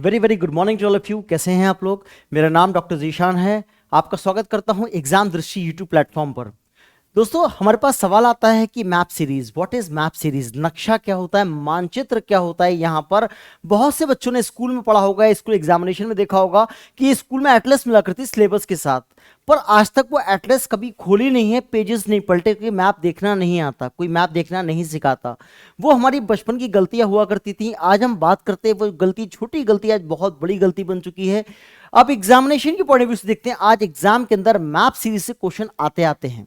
Very very good morning to all of you. कैसे हैं आप लोग? मेरा नाम डॉक्टर जीशान है। आपका स्वागत करता हूं एग्जाम दृष्टि यूट्यूब प्लेटफॉर्म पर। दोस्तों, हमारे पास सवाल आता है कि map series, what is map series? नक्शा क्या होता है, मानचित्र क्या होता है? यहाँ पर बहुत से बच्चों ने स्कूल में पढ़ा होगा, स्कूल एग्जामिनेशन में देखा होगा कि स्कूल में एटलस मिला करती सिलेबस के साथ, पर आज तक वो एटलस कभी खोली नहीं है, पेजेस नहीं पलटे, क्योंकि मैप देखना नहीं आता, कोई मैप देखना नहीं सिखाता। वो हमारी बचपन की गलतियां हुआ करती थी। आज हम बात करते हैं वो गलती, छोटी गलती आज बहुत बड़ी गलती बन चुकी है। अब एग्जामिनेशन की पॉइंट ऑफ व्यू से देखते हैं, आज एग्जाम के अंदर मैप सीरीज से क्वेश्चन आते आते हैं।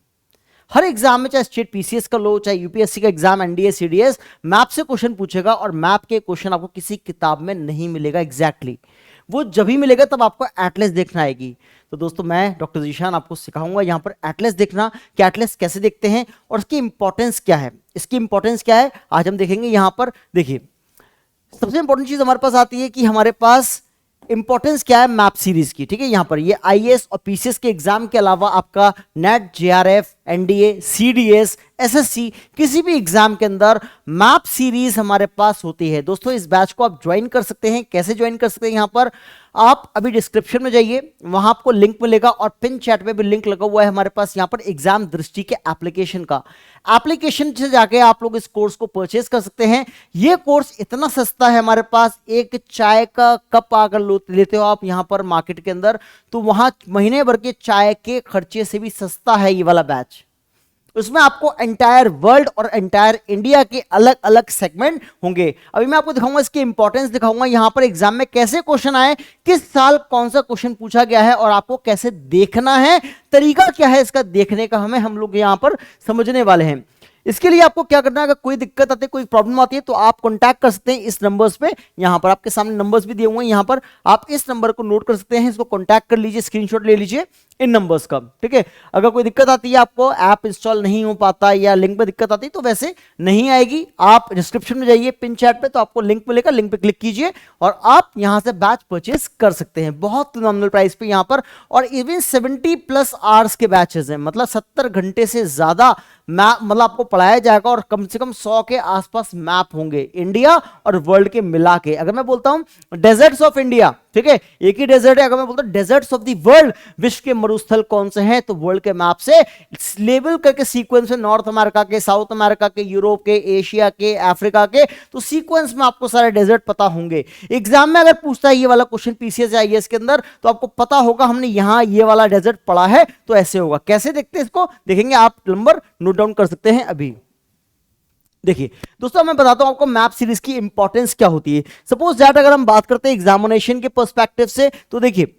हर एग्जाम में, चाहे स्टेट पीसीएस का लो, चाहे यूपीएससी का एग्जाम, एनडीए सीडीएस, मैप से क्वेश्चन पूछेगा और मैप के क्वेश्चन आपको किसी किताब में नहीं मिलेगा। एग्जैक्टली वो जब ही मिलेगा तब आपको एटलस देखना आएगी। तो दोस्तों, मैं डॉक्टर जीशान आपको सिखाऊंगा यहाँ पर एटलस देखना, कि एटलस कैसे देखते हैं और इसकी इंपॉर्टेंस क्या है। इसकी इंपॉर्टेंस क्या है आज हम देखेंगे। यहाँ पर देखिए, सबसे इंपॉर्टेंट चीज हमारे पास आती है कि हमारे पास इंपॉर्टेंस क्या है मैप सीरीज की। ठीक है, यहां पर ये आईएएस और पीसीएस के एग्जाम के अलावा आपका net, JRF, NDA, CDS, SSC, किसी भी एग्जाम के अंदर मैप सीरीज हमारे पास होती है। दोस्तों, इस बैच को आप ज्वाइन कर सकते हैं। कैसे ज्वाइन कर सकते हैं? यहां पर आप अभी डिस्क्रिप्शन में जाइए, वहां आपको लिंक मिलेगा और पिन चैट में भी लिंक लगा हुआ है हमारे पास यहां पर एग्जाम दृष्टि के एप्लीकेशन का। एप्लीकेशन से जाके आप लोग इस कोर्स को परचेज कर सकते हैं। ये कोर्स इतना सस्ता है हमारे पास, एक चाय का कप अगर लेते हो आप यहां पर मार्केट के अंदर, तो वहां महीने भर के चाय के खर्चे से भी सस्ता है ये वाला बैच। उसमें आपको एंटायर वर्ल्ड और एंटायर इंडिया के अलग अलग सेगमेंट होंगे। अभी मैं आपको दिखाऊंगा, इसकी इंपॉर्टेंस दिखाऊंगा, यहां पर एग्जाम में कैसे क्वेश्चन आए, किस साल कौन सा क्वेश्चन पूछा गया है और आपको कैसे देखना है, तरीका क्या है इसका देखने का, हम लोग यहां पर समझने वाले हैं। इसके लिए आपको क्या करना है, अगर कोई दिक्कत आती है, कोई प्रॉब्लम आती है, तो आप कांटेक्ट कर सकते हैं इस नंबर्स पे। यहां पर आपके सामने नंबर्स भी दिए हुए हैं, यहां पर आप इस नंबर को नोट कर सकते हैं, इसको कांटेक्ट कर लीजिए, स्क्रीनशॉट ले लीजिए इन नंबर्स का। ठीक है, अगर कोई दिक्कत आती है, आपको ऐप इंस्टॉल नहीं हो पाता या लिंक पे दिक्कत आती है, तो वैसे नहीं आएगी। आप डिस्क्रिप्शन में जाइए पिन चैट पे, तो आपको लिंक मिलेगा, लिंक पे क्लिक कीजिए और आप यहां से बैच परचेज कर सकते हैं बहुत नॉमिनल प्राइस पे यहां पर। और इवन 70+ आवर्स के बैचेस हैं, मतलब 70 घंटे से ज्यादा मैप, मतलब आपको पढ़ाया जाएगा और कम से कम 100 के आसपास मैप होंगे इंडिया और वर्ल्ड के मिला के। अगर मैं बोलता हूं डेजर्ट्स ऑफ इंडिया, ठीक है, एक ही डेजर्ट है, अगर मैं बोलता हूं डेजर्ट्स ऑफ द वर्ल्ड, विश्व के मरुस्थल कौन से हैं, तो वर्ल्ड के मैप से लेबल करके सीक्वेंस में नॉर्थ अमेरिका के, साउथ अमेरिका के, यूरोप के, एशिया के, अफ्रीका के, तो सीक्वेंस में आपको सारे डेजर्ट पता होंगे। एग्जाम में अगर पूछता है ये वाला क्वेश्चन पीसीएस या आईएएस के अंदर, तो आपको पता होगा हमने यहां ये वाला डेजर्ट पढ़ा है, तो ऐसे होगा। कैसे देखते हैं इसको, देखेंगे, आप नंबर नोट डाउन कर सकते हैं अभी। देखिए दोस्तों, मैं बताता हूं आपको मैप सीरीज की इंपॉर्टेंस क्या होती है। सपोज दैट अगर हम बात करते हैं एग्जामिनेशन के पर्सपेक्टिव से, तो देखिए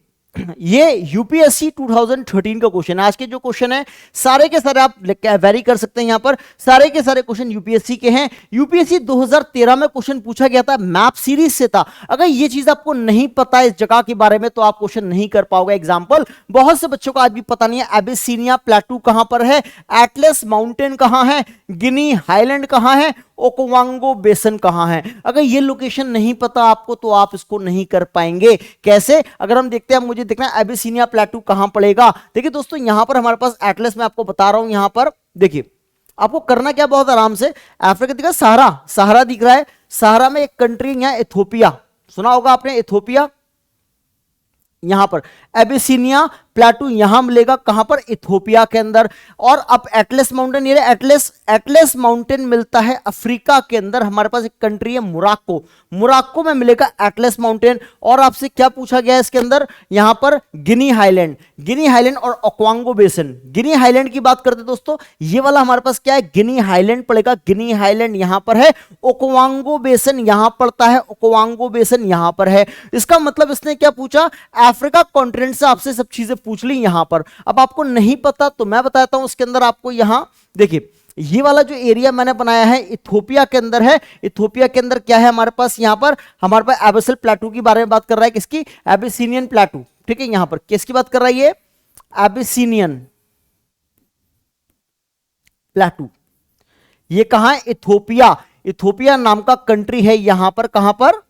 ये यूपीएससी 2013 का क्वेश्चन है। आज के जो क्वेश्चन है सारे के सारे आप वेरी कर सकते हैं, यहां पर सारे के सारे क्वेश्चन यूपीएससी के हैं। यूपीएससी 2013 में क्वेश्चन पूछा गया था, मैप सीरीज से था। अगर ये चीज आपको नहीं पता है इस जगह के बारे में, तो आप क्वेश्चन नहीं कर पाओगे। एग्जांपल, बहुत से बच्चों को आज भी पता नहीं है एबिसिनिया प्लेटू कहां पर है, एटलस माउंटेन कहां है, गिनी हाईलैंड कहां है, ओकोवांगो बेसन कहां है। अगर ये लोकेशन नहीं पता आपको, तो आप इसको नहीं कर पाएंगे। कैसे? अगर हम देखते हैं, मुझे देखना है एबिसिनिया प्लेटू कहां पड़ेगा। देखिए दोस्तों, यहां पर हमारे पास एटलस में आपको बता रहा हूं, यहां पर देखिए आपको करना क्या, बहुत आराम से, अफ्रीका दिख रहा है, सहारा, सहारा दिख रहा है, सहारा में एक कंट्री यहां इथोपिया, सुना होगा आपने इथोपिया, यहां पर एबिसिनिया प्लेटू यहां मिलेगा, कहां पर, इथोपिया के अंदर। और अब एटलस माउंटेन, ये एटलस माउंटेन मिलता है अफ्रीका के अंदर। हमारे पास एक कंट्री है मोरक्को, मोरक्को में मिलेगा एटलस माउंटेन। और आपसे क्या पूछा गया है इसके अंदर, यहां पर गिनी हाईलैंड, गिनी हाईलैंड और ओक्वांगो बेसन। गिनी हाईलैंड की बात करते दोस्तों, ये वाला हमारे पास क्या है, गिनी हाईलैंड पड़ेगा, गिनी हाईलैंड यहां पर है, ओक्वांगो बेसन यहां पड़ता है, ओक्वांगो बेसन यहां पर है। इसका मतलब इसने क्या पूछा, अफ्रीका कॉन्टिनेंट से आपसे सब चीजें पूछ ली यहां पर। अब आपको नहीं पता तो मैं बताता हूं, उसके अंदर आपको यहां देखिए, ये वाला जो एरिया मैंने बनाया है इथोपिया के अंदर है। इथोपिया के अंदर क्या है हमारे पास, यहां पर हमारे पास एबिसल प्लेटू की बारे में बात कर रहा है, किसकी, एबिसिनियन प्लेटू। ठीक है, यहां पर किसकी बात कर रहा है, ये एबिसिनियन प्लेटू। ये कहां है, इथोपिया, इथोपिया नाम का कंट्री है यहां पर, कहां पर,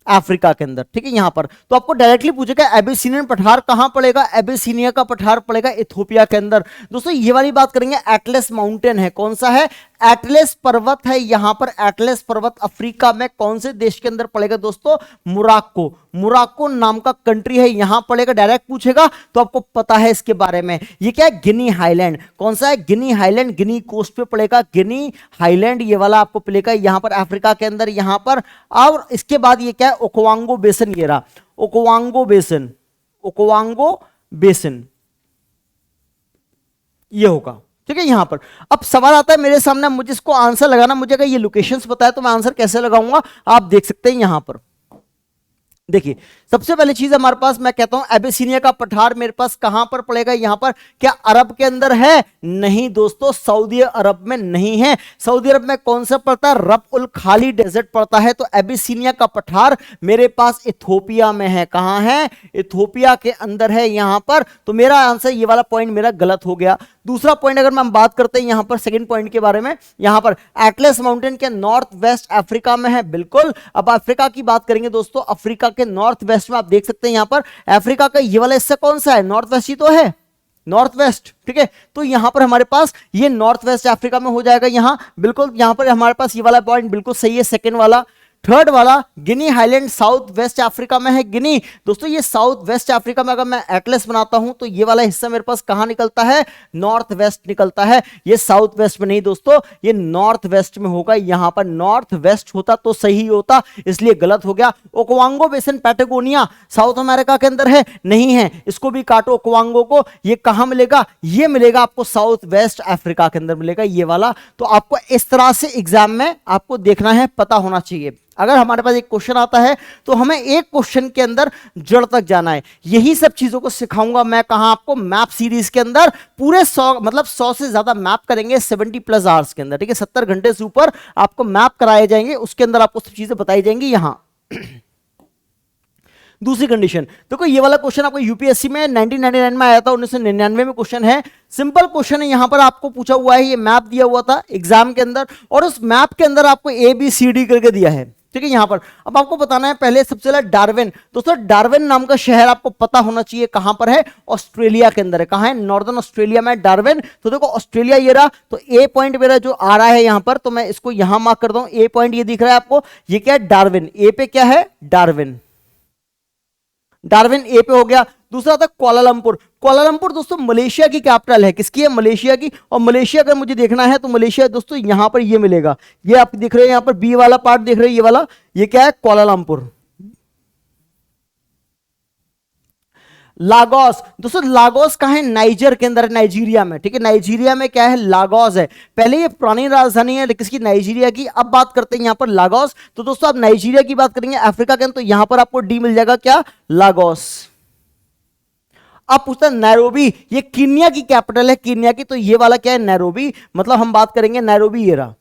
अफ्रीका के अंदर। ठीक है, यहां पर तो आपको डायरेक्टली पूछेगा एबिसिनियन पठार कहां पड़ेगा, एबिसिनिया का पठार पड़ेगा इथोपिया के अंदर। दोस्तों ये वाली बात करेंगे, एटलस माउंटेन है, कौन सा है, एटलस पर्वत है यहां पर, एटलस पर्वत अफ्रीका में कौन से देश के अंदर पड़ेगा दोस्तों? मोरक्को। मोरक्को नाम का कंट्री है, यहां पड़ेगा, डायरेक्ट पूछेगा तो आपको पता है इसके बारे में। ये क्या है? गिनी हाईलैंड। कौन सा है? गिनी हाईलैंड, गिनी कोस्ट पे पड़ेगा, गिनी हाईलैंड ये वाला आपको मिलेगा यहां पर अफ्रीका के अंदर, यहां पर। और इसके बाद ये क्या है? ओकवांगो बेसिन, ये रहा ओकवांगो बेसिन, ओकवांगो बेसिन ये होगा, ठीक है। यहां पर अब सवाल आता है मेरे सामने, मुझे इसको आंसर लगाना, मुझे अगर ये लोकेशंस पता है तो मैं आंसर कैसे लगाऊंगा? आप देख सकते हैं यहां पर। देखिए सबसे पहली चीज हमारे पास, मैं कहता हूं एबिसिनिया का पठार मेरे पास कहां पर पड़ेगा? यहां पर। क्या अरब के अंदर है? नहीं दोस्तों, सऊदी अरब में नहीं है। सऊदी अरब में कौन सा पड़ता है? रब उल खाली डेजर्ट पड़ता है। तो एबिसिनिया का पठार मेरे पास इथोपिया में है। कहां है? इथोपिया के अंदर है यहां पर। तो मेरा आंसर, ये वाला पॉइंट मेरा गलत हो गया। दूसरा पॉइंट अगर हम बात करते हैं यहां पर सेकंड पॉइंट के बारे में, यहां पर एटलस माउंटेन के नॉर्थ वेस्ट अफ्रीका में है, बिल्कुल। अब अफ्रीका की बात करेंगे दोस्तों, अफ्रीका के नॉर्थ वेस्ट में आप देख सकते हैं यहां पर अफ्रीका का ये वाला हिस्सा कौन सा है? नॉर्थ वेस्ट ही तो है, नॉर्थ वेस्ट, ठीक है। तो यहां पर हमारे पास ये नॉर्थ वेस्ट अफ्रीका में हो जाएगा यहां, बिल्कुल। यहां पर हमारे पास ये वाला पॉइंट बिल्कुल सही है, सेकंड वाला। थर्ड वाला गिनी हाईलैंड साउथ वेस्ट अफ्रीका में है, गिनी। दोस्तों ये साउथ वेस्ट अफ्रीका में अगर मैं एटलस बनाता हूं तो ये वाला हिस्सा मेरे पास कहां निकलता है? नॉर्थ वेस्ट निकलता है। ये साउथ वेस्ट में नहीं दोस्तों, ये नॉर्थ वेस्ट में होगा। यहां पर नॉर्थ वेस्ट होता तो सही होता, इसलिए गलत हो गया। ओकवांगो बेसिन पैटागोनिया साउथ अमेरिका के अंदर है, नहीं है, इसको भी काटो ओकवांगो को। ये कहां मिलेगा? ये मिलेगा आपको साउथ वेस्ट अफ्रीका के अंदर मिलेगा ये वाला। तो आपको इस तरह से एग्जाम में आपको देखना है, पता होना चाहिए। अगर हमारे पास एक क्वेश्चन आता है तो हमें एक क्वेश्चन के अंदर जड़ तक जाना है। यही सब चीजों को सिखाऊंगा मैं कहां? आपको मैप सीरीज के अंदर। पूरे 100 मतलब 100 से ज्यादा मैप करेंगे 70+ आवर्स के अंदर, ठीक है। 70 घंटे से ऊपर आपको मैप कराए जाएंगे, उसके अंदर आपको सब चीजें बताई जाएंगी। यहां दूसरी कंडीशन देखो, ये वाला क्वेश्चन आपको यूपीएससी में 1999 में आया था, 1999 में क्वेश्चन है। सिंपल क्वेश्चन है, यहां पर आपको पूछा हुआ है, ये मैप दिया हुआ था एग्जाम के अंदर, और उस मैप के अंदर आपको ABCD करके दिया है, ठीक है। यहां पर अब आपको बताना है पहले सबसे पहले डार्विन। दोस्तों डार्विन नाम का शहर आपको पता होना चाहिए कहां पर है? ऑस्ट्रेलिया के अंदर है। कहां है? नॉर्दर्न ऑस्ट्रेलिया में डार्विन। तो देखो ऑस्ट्रेलिया ये रहा, तो ए पॉइंट मेरा जो आ रहा है यहां पर, तो मैं इसको यहां मार्क कर दूं। ए पॉइंट ये दिख रहा है आपको, ये क्या है? डार्विन। ए पे क्या है? डार्विन। डार्विन ए पे हो गया। दूसरा था कुआलालंपुर। कुआलालंपुर दोस्तों मलेशिया की कैपिटल है। किसकी है? मलेशिया की। और मलेशिया अगर मुझे देखना है तो मलेशिया दोस्तों यहां पर ये मिलेगा, ये आप देख रहे हैं यहां पर बी वाला पार्ट देख रहे हैं, ये वाला, ये क्या है? कुआलालंपुर। लागोस। दोस्तों लागोस कहां है? नाइजर के अंदर, नाइजीरिया में, ठीक है। नाइजीरिया में क्या है? लागोस है। पहले ये पुरानी राजधानी है किसकी? नाइजीरिया की। अब बात करते हैं यहां पर लागोस। तो दोस्तों आप नाइजीरिया की बात करेंगे अफ्रीका के अंदर, तो यहां पर आपको डी मिल जाएगा, क्या? लागोस। अब पूछता है नैरोबी, ये कीनिया की कैपिटल है, कीनिया की। तो ये वाला क्या है? नैरोबी। मतलब हम बात करेंगे नैरोबी, ये रहा।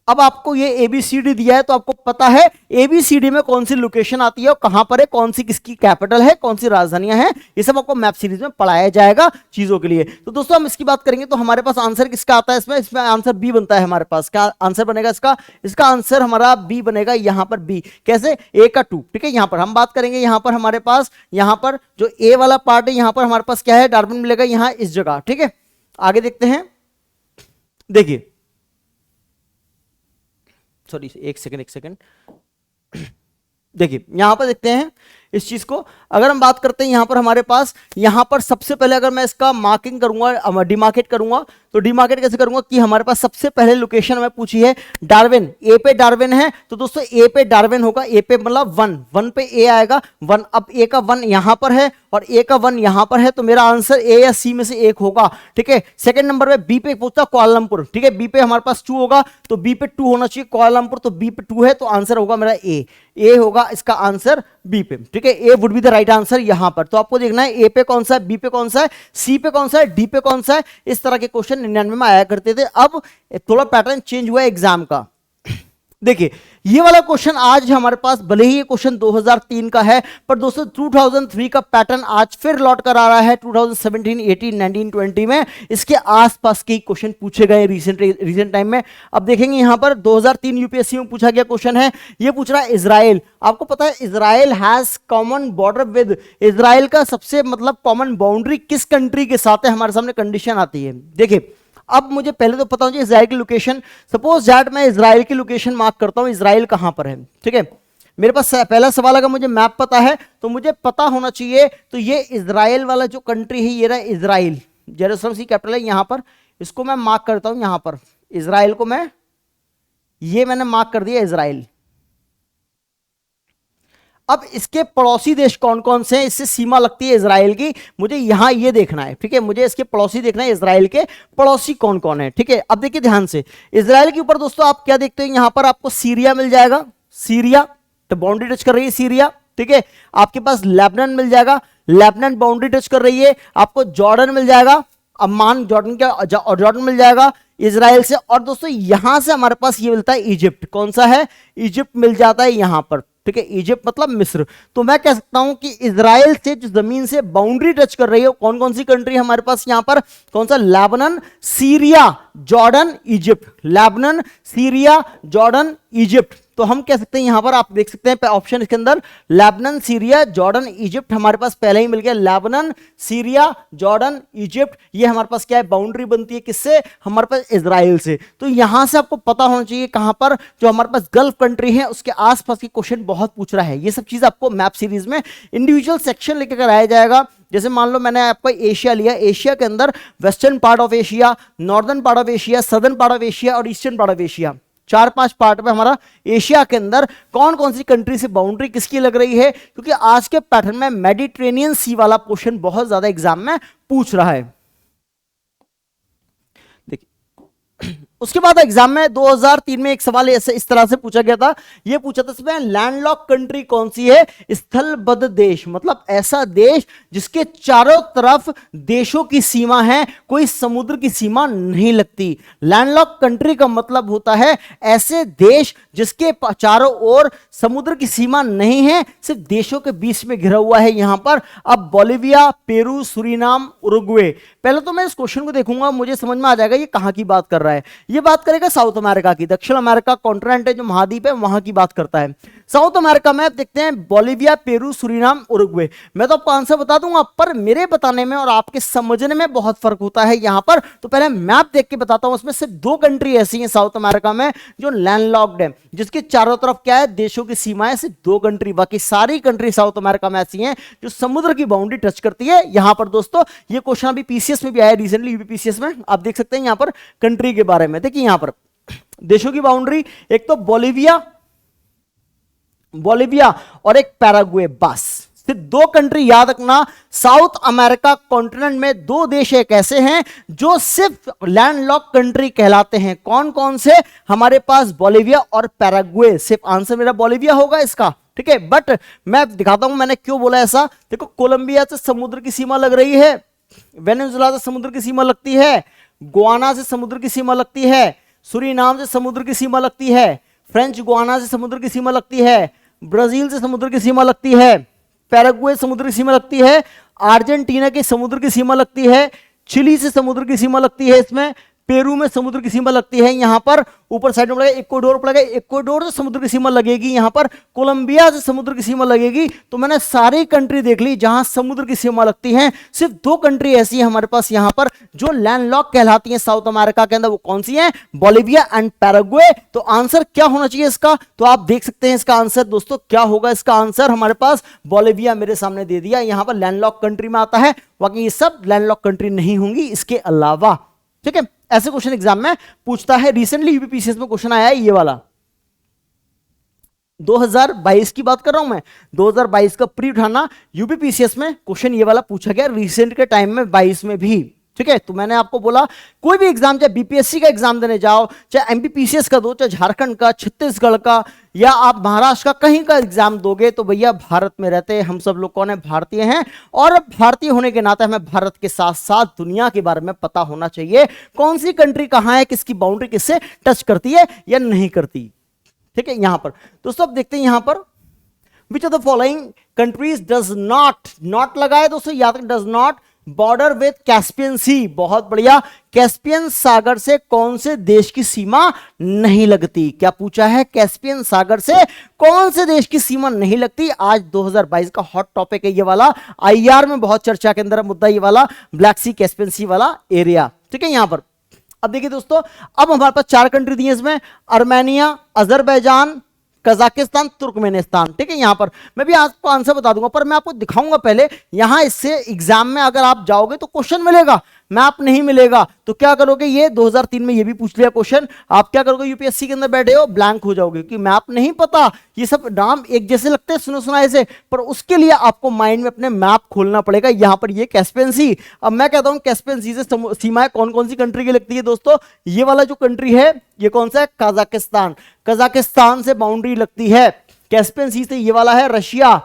अब आपको ये ABCD दिया है तो आपको पता है ABCD में कौन सी लोकेशन आती है और कहां पर है, कौन सी किसकी कैपिटल है, कौन सी राजधानियां हैं, ये सब आपको मैप सीरीज में पढ़ाया जाएगा चीजों के लिए। तो दोस्तों हम इसकी बात करेंगे तो हमारे पास आंसर किसका आता है इसमें? इसमें आंसर बी बनता है हमारे पास। क्या आंसर बनेगा इसका? इसका आंसर हमारा बी बनेगा। यहां पर बी कैसे? ए का 2, ठीक है। यहां पर हम बात करेंगे, यहां पर हमारे पास, यहां पर जो ए वाला पार्ट है, यहां पर हमारे पास क्या है? डार्विन मिलेगा यहां इस जगह, ठीक है। आगे देखते हैं। देखिए सॉरी, एक सेकंड देखिए यहां पर देखते हैं इस चीज को। अगर हम बात करते हैं यहां पर हमारे पास, यहां पर सबसे पहले अगर मैं इसका मार्किंग करूंगा, डिमार्केट करूंगा, तो डिमार्केट कैसे करूंगा कि हमारे पास सबसे पहले लोकेशन हमें पूछी है डार्विन। ए पे डार्विन है, तो दोस्तों ए पे डार्विन होगा। ए पे मतलब 1 पे ए आएगा 1। अब ए का 1 यहां पर है और ए का 1 यहां पर है, तो मेरा आंसर ए या सी में से एक होगा, ठीक है। सेकंड नंबर पे बी पे पूछता कुआलालंपुर, ठीक है। बी पे हमारे पास 2 होगा, तो बी पे 2 होना चाहिए। कुआलालंपुर, तो बी पे 2 है, तो आंसर होगा मेरा ए होगा इसका आंसर बी पे, ठीक है। A would be the right answer यहां पर। तो आपको देखना है ए पे कौन सा है, बी पे कौन सा है, सी पे कौन सा है, डी पे कौन सा है। इस तरह के क्वेश्चन 99 में आया करते थे। अब थोड़ा पैटर्न चेंज हुआ है एग्जाम का। देखिए ये वाला क्वेश्चन आज हमारे पास, भले ही ये क्वेश्चन 2003 का है, पर दोस्तों 2003 का पैटर्न आज फिर लौट कर आ रहा है 2017, 18, 19, 20 में। इसके आसपास के क्वेश्चन पूछे गए रिसेंट टाइम में। अब देखेंगे यहां पर 2003 यूपीएससी में पूछा गया क्वेश्चन है, ये पूछ रहा है इजराइल। आपको पता है Israel has common border with, Israel का सबसे मतलब कॉमन बाउंड्री किस कंट्री के साथ है? हमारे सामने कंडीशन आती है। देखिए अब मुझे पहले तो पता होना चाहिए इजराइल की लोकेशन। सपोज दैट मैं इजराइल की लोकेशन मार्क करता हूं, इजराइल कहां पर है, ठीक है। मेरे पास पहला सवाल, अगर मुझे मैप पता है तो मुझे पता होना चाहिए, तो ये इजराइल वाला जो कंट्री है ये रहा इजराइल, जेरूसलम सी कैपिटल है यहां पर, इसको मैं मार्क करता हूं यहां पर, इजराइल को मैं, ये मैंने मार्क कर दिया इजराइल। अब इसके पड़ोसी देश कौन कौन से हैं, इससे सीमा लगती है इजराइल की, मुझे यहां ये देखना है, ठीक है। मुझे इसके पड़ोसी देखना है, इजराइल के पड़ोसी कौन कौन है, ठीक है। अब देखिए ध्यान से, इजराइल के ऊपर दोस्तों आप क्या देखते हैं, यहां पर आपको सीरिया मिल जाएगा, सीरिया तो बाउंड्री टच कर रही है सीरिया, ठीक है। आपके पास लेबनान मिल जाएगा, लेबनान बाउंड्री टच कर रही है। आपको जॉर्डन मिल जाएगा, अम्मान जॉर्डन का जॉर्डन मिल जाएगा इजराइल से। और दोस्तों यहां से हमारे पास ये मिलता है इजिप्ट, कौन सा है, इजिप्ट मिल जाता है यहां पर, ठीक है। इजिप्ट मतलब मिस्र। तो मैं कह सकता हूं कि इजराइल से जो जमीन से बाउंड्री टच कर रही है, कौन कौन सी कंट्री हमारे पास यहां पर, कौन सा, Lebanon, Syria, Jordan, Egypt, Lebanon, Syria, Jordan, Egypt. तो हम कह सकते हैं यहां पर आप देख सकते हैं ऑप्शन इसके अंदर, लेबनान, सीरिया, जॉर्डन, इजिप्ट हमारे पास पहले ही मिल गया। लेबनान, सीरिया, जॉर्डन, इजिप्ट, ये हमारे पास क्या है, बाउंड्री बनती है किससे, हमारे पास इजराइल से। तो यहां से आपको पता होना चाहिए कहां पर जो हमारे पास गल्फ कंट्री है उसके आसपास के क्वेश्चन बहुत पूछ रहा है। ये सब चीज आपको मैप सीरीज में इंडिविजुअल सेक्शन लेकर कराया जाएगा। जैसे मान लो मैंने आपको एशिया लिया, एशिया के अंदर western part of Asia, northern part of Asia, southern part of Asia और eastern part of Asia, 4-5 part में हमारा एशिया के अंदर कौन कौन सी कंट्री से बाउंड्री किसकी लग रही है, क्योंकि आज के पैटर्न में मेडिटेरेनियन सी वाला क्वेश्चन बहुत ज्यादा एग्जाम में पूछ रहा है। उसके बाद एग्जाम में 2003 में एक सवाल ऐसे इस तरह से पूछा गया था, ये पूछा था इसमें लैंडलॉक कंट्री कौन सी है, स्थलबद्ध देश, मतलब ऐसा देश जिसके चारों तरफ देशों की सीमा है, कोई समुद्र की सीमा नहीं लगती। लैंडलॉक कंट्री का मतलब होता है ऐसे देश जिसके चारों ओर समुद्र की सीमा नहीं है, सिर्फ देशों के बीच में घिरा हुआ है यहां पर। अब बोलिविया, पेरू, सुरीनाम, उरुग्वे। पहले तो मैं इस क्वेश्चन को देखूंगा, मुझे समझ में आ जाएगा ये कहां की बात कर रहा है। ये बात करेगा साउथ अमेरिका की, दक्षिण अमेरिका कॉन्टिनेंट है जो महाद्वीप है वहां की बात करता है। साउथ अमेरिका में आप देखते हैं बोलिविया, पेरू, सुरीनाम, उरुग्वे। मैं तो आपको आंसर बता दूंगा, पर मेरे बताने में और आपके समझने में बहुत फर्क होता है यहां पर। तो पहले मैप देख के बताता हूं, उसमें सिर्फ 2 कंट्री ऐसी हैं साउथ अमेरिका में जो लैंडलॉक्ड है, जिसके चारों तरफ क्या है, देशों की सीमाएं, सिर्फ 2 कंट्री, बाकी सारी कंट्री साउथ अमेरिका में ऐसी हैं जो समुद्र की बाउंड्री टच करती है। यहां पर दोस्तों ये क्वेश्चन अभी पीसीएस में भी आया रिसेंटली, यूपीपीसीएस में, आप देख सकते हैं यहां पर कंट्री के बारे में। देखिए यहां पर देशों की बाउंड्री, एक तो बोलिविया और एक पैराग्वे, बस सिर्फ 2 कंट्री याद रखना। साउथ अमेरिका कॉन्टिनेंट में 2 देश एक ऐसे हैं जो सिर्फ लैंडलॉक कंट्री कहलाते हैं। कौन कौन से, हमारे पास बोलिविया और पैराग्वे। सिर्फ आंसर मेरा बोलिविया होगा इसका, ठीक है। बट मैं दिखाता हूं मैंने क्यों बोला ऐसा। देखो कोलंबिया से समुद्र की सीमा लग रही है, वेनेजुएला से समुद्र की सीमा लगती है, गुआना से समुद्र की सीमा लगती है, सुरीनाम से समुद्र की सीमा लगती है, फ्रेंच गुआना से समुद्र की सीमा लगती है, ब्राजील से समुद्र की सीमा लगती है, पैराग्वे समुद्र की सीमा लगती है, अर्जेंटीना की समुद्र की सीमा लगती है, चिली से समुद्र की सीमा लगती है, इसमें पेरू में समुद्र की सीमा लगती है। यहां पर ऊपर साइड में पड़ेगा इक्वाडोर, पड़ेगा इक्वाडोर से समुद्र की सीमा लगेगी, यहां पर कोलंबिया से समुद्र की सीमा लगेगी। तो मैंने सारी कंट्री देख ली जहां समुद्र की सीमा लगती है। सिर्फ 2 कंट्री ऐसी है हमारे पास यहां पर जो लैंडलॉक कहलाती हैं साउथ अमेरिका के अंदर, वो कौन सी हैं, बोलिविया एंड पैराग्वे। तो आंसर क्या होना चाहिए इसका, तो आप देख सकते हैं इसका आंसर दोस्तों क्या होगा। इसका आंसर हमारे पास बोलिविया मेरे सामने दे दिया, यहां पर लैंडलॉक कंट्री में आता है, बाकी ये सब लैंडलॉक कंट्री नहीं होंगी इसके अलावा, ठीक है। ऐसे क्वेश्चन एग्जाम में पूछता है। रिसेंटली यूपीपीसीएस में क्वेश्चन आया है ये वाला, 2022 की बात कर रहा हूं मैं, 2022 का प्री उठाना, यूपीपीसीएस में क्वेश्चन ये वाला पूछा गया रिसेंट के टाइम में, 22 में भी, ठीक है। तो मैंने आपको बोला कोई भी एग्जाम, चाहे बीपीएससी का एग्जाम देने जाओ, चाहे एमपीपीसीएस का दो, चाहे झारखंड का, छत्तीसगढ़ का, या आप महाराष्ट्र का कहीं का एग्जाम दोगे, तो भैया भारत में रहते हम सब लोग कौन है, भारतीय हैं। और भारतीय होने के नाते हमें भारत के साथ साथ दुनिया के बारे में पता होना चाहिए, कौन सी कंट्री कहां है, किसकी बाउंड्री किससे टच करती है या नहीं करती, ठीक है। यहां पर दोस्तों अब देखते हैं यहां पर which of the following countries does not लगाए दोस्तों, याद रखें does not border with Caspian sea, बहुत बढ़िया। कैस्पियन सागर से कौन से देश की सीमा नहीं लगती, क्या पूछा है, कैस्पियन सागर से कौन से देश की सीमा नहीं लगती। आज 2022 का हॉट टॉपिक है ये वाला, आईआर में बहुत चर्चा के अंदर मुद्दा ये वाला, ब्लैक सी कैस्पियन सी वाला एरिया, ठीक है। यहां पर अब देखिए दोस्तों, अब हमारे पास 4 कंट्री दी है इसमें, आर्मेनिया, अजरबैजान, कजाकिस्तान, तुर्कमेनिस्तान। ठीक है, यहां पर मैं भी आपको आंसर बता दूंगा, पर मैं आपको दिखाऊंगा पहले। यहां इससे एग्जाम में अगर आप जाओगे तो क्वेश्चन मिलेगा, मैप नहीं मिलेगा। तो क्या करोगे, ये 2003 में ये भी पूछ लिया क्वेश्चन, आप क्या करोगे, यूपीएससी के अंदर बैठे हो ब्लैंक हो जाओगे, क्योंकि मैप नहीं पता। ये सब नाम एक जैसे लगते हैं सुनो सुनाए से, पर उसके लिए आपको माइंड में अपने मैप खोलना पड़ेगा। यहां पर ये कैस्पियन सी, अब मैं कहता हूं कैस्पियन सी से सीमाएं कौन कौन सी कंट्री की लगती है दोस्तों। ये वाला जो कंट्री है ये कौन सा है, कजाकिस्तान। कजाकिस्तान से बाउंड्री लगती है। कैस्पियन सी से ये वाला है रशिया,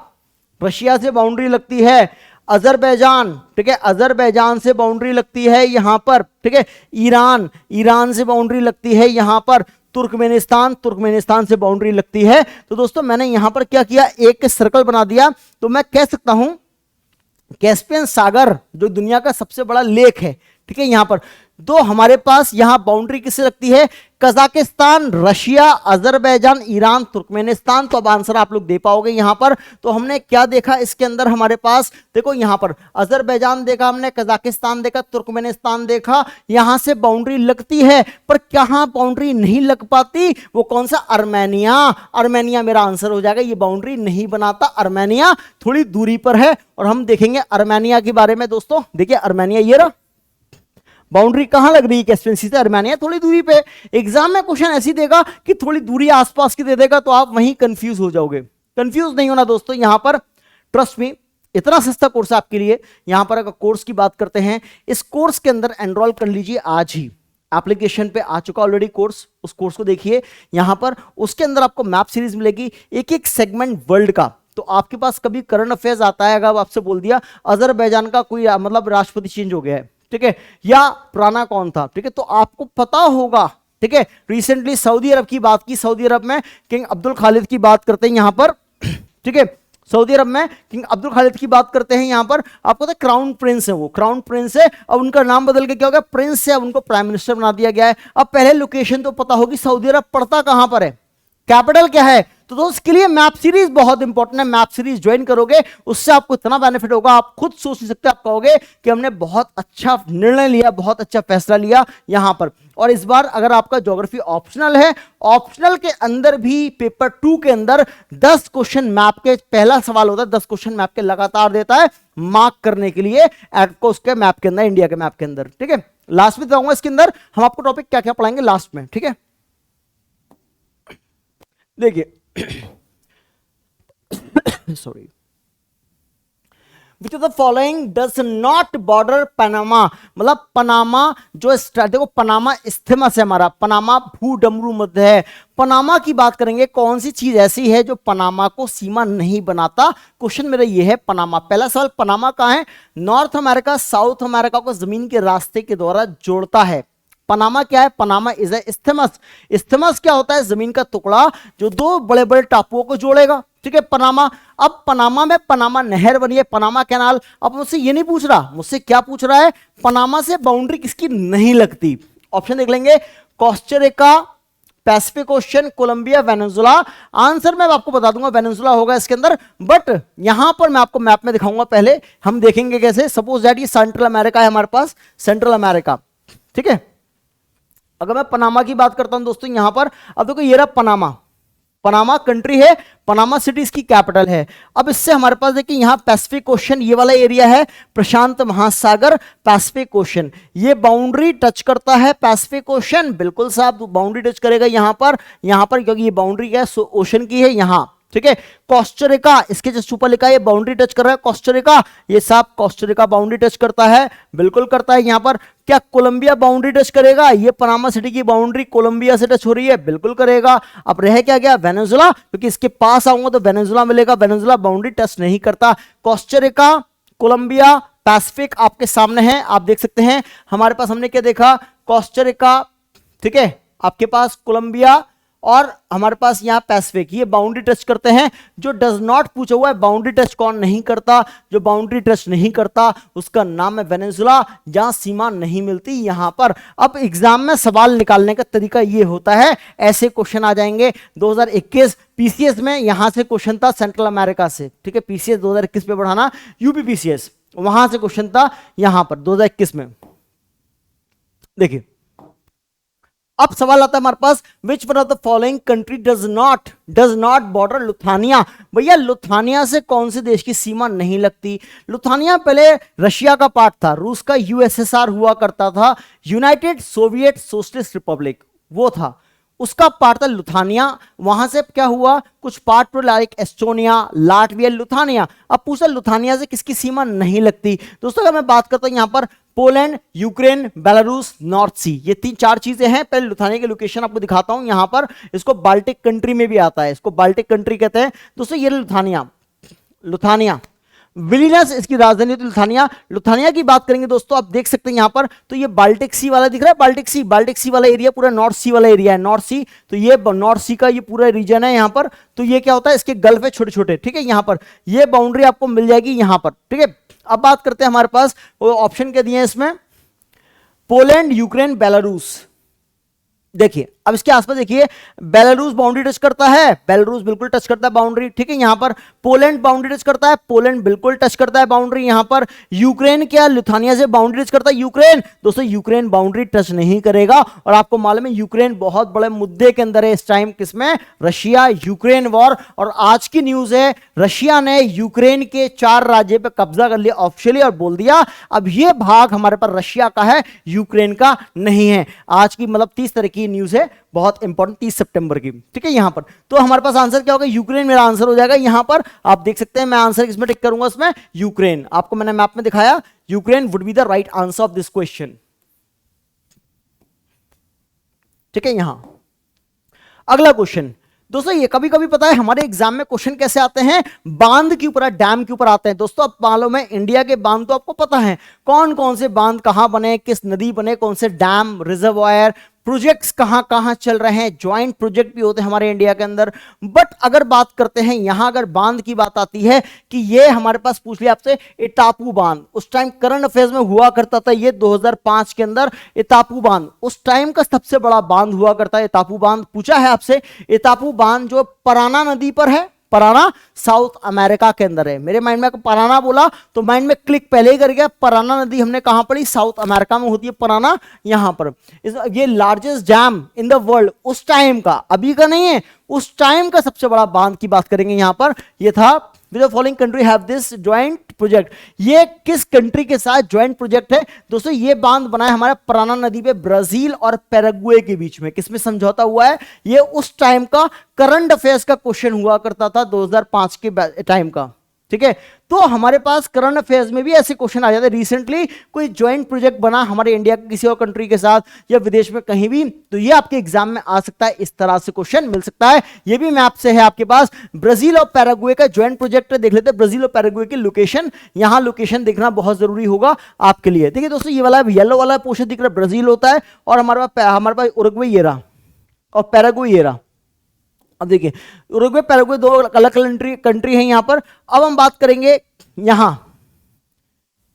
रशिया से बाउंड्री लगती है। अजरबैजान, ठीक है, अजरबैजान से बाउंड्री लगती है यहां पर। ठीक है, ईरान, ईरान से बाउंड्री लगती है यहां पर। तुर्कमेनिस्तान, तुर्कमेनिस्तान से बाउंड्री लगती है। तो दोस्तों मैंने यहां पर क्या किया, एक सर्कल बना दिया। तो मैं कह सकता हूं कैस्पियन सागर जो दुनिया का सबसे बड़ा लेक है, ठीक है, यहां पर तो हमारे पास यहां बाउंड्री किससे लगती है, Kazakhstan, Russia, Azerbaijan, Iran, Turkmenistan. तो अब आंसर आप लोग दे पाओगे यहां पर। तो हमने क्या देखा इसके अंदर, हमारे पास देखो यहां पर अजरबैजान देखा हमने, कजाकिस्तान देखा, तुर्कमेनिस्तान देखा, यहां से बाउंड्री लगती है। पर कहां बाउंड्री नहीं लग पाती, वो कौन सा, आर्मेनिया। आर्मेनिया मेरा आंसर हो जाएगा, ये बाउंड्री नहीं बनाता, आर्मेनिया थोड़ी दूरी पर है। और हम देखेंगे आर्मेनिया के बारे में दोस्तों। देखिए आर्मेनिया ये रहा, बाउंड्री कहां लग रही है, कैस्पियन सी से आर्मेनिया थोड़ी दूरी पे। एग्जाम में क्वेश्चन ऐसी देगा कि थोड़ी दूरी आसपास की दे देगा, तो आप वहीं कंफ्यूज हो जाओगे। कंफ्यूज नहीं होना दोस्तों, यहां पर ट्रस्ट मी, इतना सस्ता कोर्स आपके लिए। यहां पर अगर कोर्स की बात करते हैं, इस कोर्स के अंदर एनरोल कर लीजिए आज ही। एप्लीकेशन पे आ चुका ऑलरेडी कोर्स, उस कोर्स को देखिए यहां पर। उसके अंदर आपको मैप सीरीज मिलेगी, एक एक सेगमेंट वर्ल्ड का। तो आपके पास कभी करंट अफेयर्स आता है, अगर आपसे बोल दिया अजरबैजान का कोई मतलब राष्ट्रपति चेंज हो गया है, ठीक है, या पुराना कौन था, ठीक है, तो आपको पता होगा। ठीक है, रिसेंटली सऊदी अरब की बात की, सऊदी अरब में किंग अब्दुल खालिद की बात करते हैं यहां पर। ठीक है, सऊदी अरब में किंग अब्दुल खालिद की बात करते हैं यहां पर। आपको पता है क्राउन प्रिंस है, वो क्राउन प्रिंस है। अब उनका नाम बदल के क्या हो गया, प्रिंस से अब उनको प्राइम मिनिस्टर बना दिया गया है। अब पहले लोकेशन तो पता होगी, सऊदी अरब पड़ता कहां पर है, कैपिटल क्या है। तो दोस्त इसके लिए मैप सीरीज बहुत इंपॉर्टेंट है। मैप सीरीज ज्वाइन करोगे, उससे आपको इतना बेनिफिट होगा, आप खुद सोच नहीं सकते। आप कहोगे कि हमने बहुत अच्छा निर्णय लिया, बहुत अच्छा फैसला लिया यहां पर। और इस बार अगर आपका ज्योग्राफी ऑप्शनल है, ऑप्शनल के अंदर भी पेपर 2 के अंदर 10 क्वेश्चन मैप के, पहला सवाल होता है 10 क्वेश्चन मैप के लगातार देता है मार्क करने के लिए आपको उसके मैप के अंदर, इंडिया के मैप के अंदर। ठीक है, लास्ट में बताऊंगा इसके अंदर हम आपको टॉपिक क्या क्या पढ़ाएंगे लास्ट में। ठीक है, देखिए sorry, which of the following does not border Panama, मतलब पनामा जो देखो पनामा इस्थमस है हमारा, पनामा भू डमरू मध्य है। पनामा की बात करेंगे, कौन सी चीज ऐसी है जो पनामा को सीमा नहीं बनाता। क्वेश्चन मेरा ये है पनामा। पहला सवाल, पनामा कहां है, नॉर्थ अमेरिका साउथ अमेरिका को जमीन के रास्ते के द्वारा जोड़ता है। पनामा क्या है, Panama is a isthmus. Isthmus क्या होता है, जमीन का टुकड़ा जो दो बड़े बड़े टापुओं को जोड़ेगा। ठीक है, पनामा। अब पनामा में पनामा नहर बनी है, पनामा कैनाल। अब मुझसे ये नहीं पूछ रहा, मुझसे क्या पूछ रहा है, पनामा से बाउंड्री किसकी नहीं लगती। ऑप्शन देख लेंगे, Costa Rica, Pacific Ocean, Colombia, Venezuela. Answer मैं आपको बता दूंगा, वेनेजुला होगा इसके अंदर। बट यहां पर मैं आपको मैप में दिखाऊंगा, पहले हम देखेंगे कैसे। सपोज दैट ये सेंट्रल अमेरिका है हमारे पास, सेंट्रल अमेरिका। ठीक है, अगर मैं पनामा की बात करता हूं दोस्तों यहां पर, अब देखो ये रहा पनामा, पनामा कंट्री है, पनामा सिटी इसकी कैपिटल है। अब इससे हमारे पास देखिए यहां पैसिफिक ओशन, ये वाला एरिया है, प्रशांत महासागर, पैसिफिक ओशन, ये बाउंड्री टच करता है पैसिफिक ओशन। बिल्कुल साहब, बाउंड्री टच करेगा यहां पर क्योंकि ये बाउंड्री क्या है, ओशन की है यहां। ठीक है, कोस्टारिका, इसके जो ऊपर लिखा है ये बाउंड्री टच कर रहा है कोस्टारिका, ये साहब कोस्टारिका बाउंड्री टच करता है, बिल्कुल करता है यहां पर। क्या कोलंबिया बाउंड्री टच करेगा, ये पनामा सिटी की बाउंड्री कोलंबिया से टच हो रही है, बिल्कुल करेगा। अब रह क्या गया, वेनेजुला, क्योंकि इसके पास आऊंगा तो वेनेजुला मिलेगा, वेनेजुला बाउंड्री टच नहीं करता। कोस्टारिका, कोलंबिया, पैसिफिक आपके सामने है, आप देख सकते हैं। हमारे पास हमने क्या देखा, कोस्टारिका, ठीक है, आपके पास कोलंबिया और हमारे पास यहां पैसिफिक, ये बाउंड्री टच करते हैं। जो डज नॉट पूछा हुआ है, बाउंड्री टच कौन नहीं करता, जो बाउंड्री टच नहीं करता उसका नाम है वेनेजुला, जहां सीमा नहीं मिलती यहां पर। अब एग्जाम में सवाल निकालने का तरीका ये होता है, ऐसे क्वेश्चन आ जाएंगे। 2021 पीसीएस में यहां से क्वेश्चन था सेंट्रल अमेरिका से। ठीक है, पीसीएस 2021 पे बढ़ाना, यूपी पीसीएस, वहां से क्वेश्चन था यहां पर 2021 में। देखिए अब सवाल आता है हमारे पास, which one of the following country does not border Lithuania. भैया लुथानिया से कौन से देश की सीमा नहीं लगती? लुथानिया पहले रशिया का पार्ट था, रूस का यूएसएसआर हुआ करता था, यूनाइटेड सोवियत सोशलिस्ट रिपब्लिक वो था, उसका पार्ट था लुथानिया। वहां से क्या हुआ, कुछ पार्ट पर लाइक एस्टोनिया, लाटविया, लुथानिया। अब पूछा लुथानिया से किसकी सीमा नहीं लगती? दोस्तों अगर मैं बात करता हूं यहां पर पोलैंड, यूक्रेन, बेलारूस, नॉर्थ सी, ये 3-4 चीजें हैं। पहले लुथानिया की लोकेशन आपको दिखाता हूं, यहां पर इसको बाल्टिक कंट्री में भी आता है, इसको बाल्टिक कंट्री कहते हैं। दोस्तों ये लुथानिया विलिनस इसकी राजधानी होती है लुथानिया। लुथानिया की बात करेंगे दोस्तों, आप देख सकते हैं यहां पर, तो ये बाल्टिक सी वाला दिख रहा है, बाल्टिक सी वाला एरिया पूरा नॉर्थ सी वाला एरिया है, नॉर्थ सी। तो ये नॉर्थ सी का ये पूरा रीजन है यहां पर। तो ये क्या होता है, इसके गल्फ है छोटे छोटे, ठीक है। यहां पर ये बाउंड्री आपको मिल जाएगी यहां पर, ठीक है। अब बात करते हैं, हमारे पास वो ऑप्शन क्या दिए हैं इसमें, पोलैंड, यूक्रेन, बेलारूस। देखिए अब इसके आसपास देखिए, बेलारूस बाउंड्री टच करता है, बेलारूस बिल्कुल टच करता है बाउंड्री, ठीक है। यहां पर पोलैंड बाउंड्री टच करता है, पोलैंड बिल्कुल टच करता है बाउंड्री। यहां पर यूक्रेन क्या लुथानिया से बाउंड्री टच करता है, यूक्रेन दोस्तों यूक्रेन बाउंड्री टच नहीं करेगा। और आपको मालूम है यूक्रेन बहुत बड़े मुद्दे के अंदर है इस टाइम, किसमें, रशिया यूक्रेन वॉर। और आज की न्यूज है, रशिया ने यूक्रेन के 4 राज्य पे कब्जा कर लिया ऑफिशियली और बोल दिया अब ये भाग हमारे पास रशिया का है, यूक्रेन का नहीं है। आज की मतलब 30 तारीख की न्यूज है, बहुत इंपॉर्टेंट, 30 सितंबर की, ठीक है। यहां पर तो हमारे पास आंसर क्या होगा, यूक्रेन मेरा आंसर हो जाएगा। यहां पर आप देख सकते हैं, मैं आंसर किसमें टिक करूंगा, इसमें यूक्रेन। आपको मैंने मैप में दिखाया, Ukraine would be the right answer of this question, ठीक है। यहां अगला क्वेश्चन दोस्तों, ये कभी कभी पता है हमारे एग्जाम में क्वेश्चन कैसे आते हैं, बांध के ऊपर, डैम के ऊपर आते हैं। दोस्तों अब मालूम है इंडिया के बांध तो आपको पता है, कौन कौन से बांध कहां बने, किस नदी बने, कौन से डैम, रिजर्वायर, प्रोजेक्ट्स कहां कहां चल रहे हैं, ज्वाइंट प्रोजेक्ट भी होते हैं हमारे इंडिया के अंदर। बट अगर बात करते हैं यहां, अगर बांध की बात आती है कि ये हमारे पास पूछ लिया आपसे इटापू बांध, उस टाइम करंट अफेयर्स में हुआ करता था ये 2005 के अंदर इटापू बांध, उस टाइम का सबसे बड़ा बांध हुआ करता है इटापू बांध। पूछा है आपसे, इटापू बांध जो पराना नदी पर है, पराना साउथ अमेरिका के अंदर है। मेरे माइंड में पराना बोला तो माइंड में क्लिक पहले ही कर गया, पराना नदी हमने कहां पढ़ी, साउथ अमेरिका में होती है पराना, यहां पर। ये largest dam in the world उस टाइम का, अभी का नहीं है, उस टाइम का सबसे बड़ा बांध की बात करेंगे यहां पर। ये था which the following country have this joint project, ये किस कंट्री के साथ ज्वाइंट प्रोजेक्ट है? दोस्तों ये बांध बना है हमारा पराना नदी पे, ब्राजील और पैराग्वे के बीच में। किसमें समझौता हुआ है? ये उस टाइम का करंट अफेयर्स का क्वेश्चन हुआ करता था 2005 के टाइम का, ठीक है। तो हमारे पास करंट अफेयर्स में भी ऐसे क्वेश्चन आ जाते हैं, रिसेंटली कोई ज्वाइंट प्रोजेक्ट बना हमारे इंडिया के किसी और कंट्री के साथ या विदेश में कहीं भी, तो ये आपके एग्जाम में आ सकता है, इस तरह से क्वेश्चन मिल सकता है। ये भी मैप से है आपके पास, ब्राजील और पैराग्वे का ज्वाइंट प्रोजेक्ट देख लेते हैं, ब्राजील और पैराग्वे की लोकेशन, यहां लोकेशन देखना बहुत जरूरी होगा आपके लिए। देखिए दोस्तों ये वाला येलो वाला पोर्शन दिख रहा है, ब्राजील होता है, और हमारे पास उरुग्वे ये रहा और पैराग्वे ये रहा। अब देखिए उरुग्वे पैराग्वे दो अलग कंट्री है यहां पर। अब हम बात करेंगे यहां,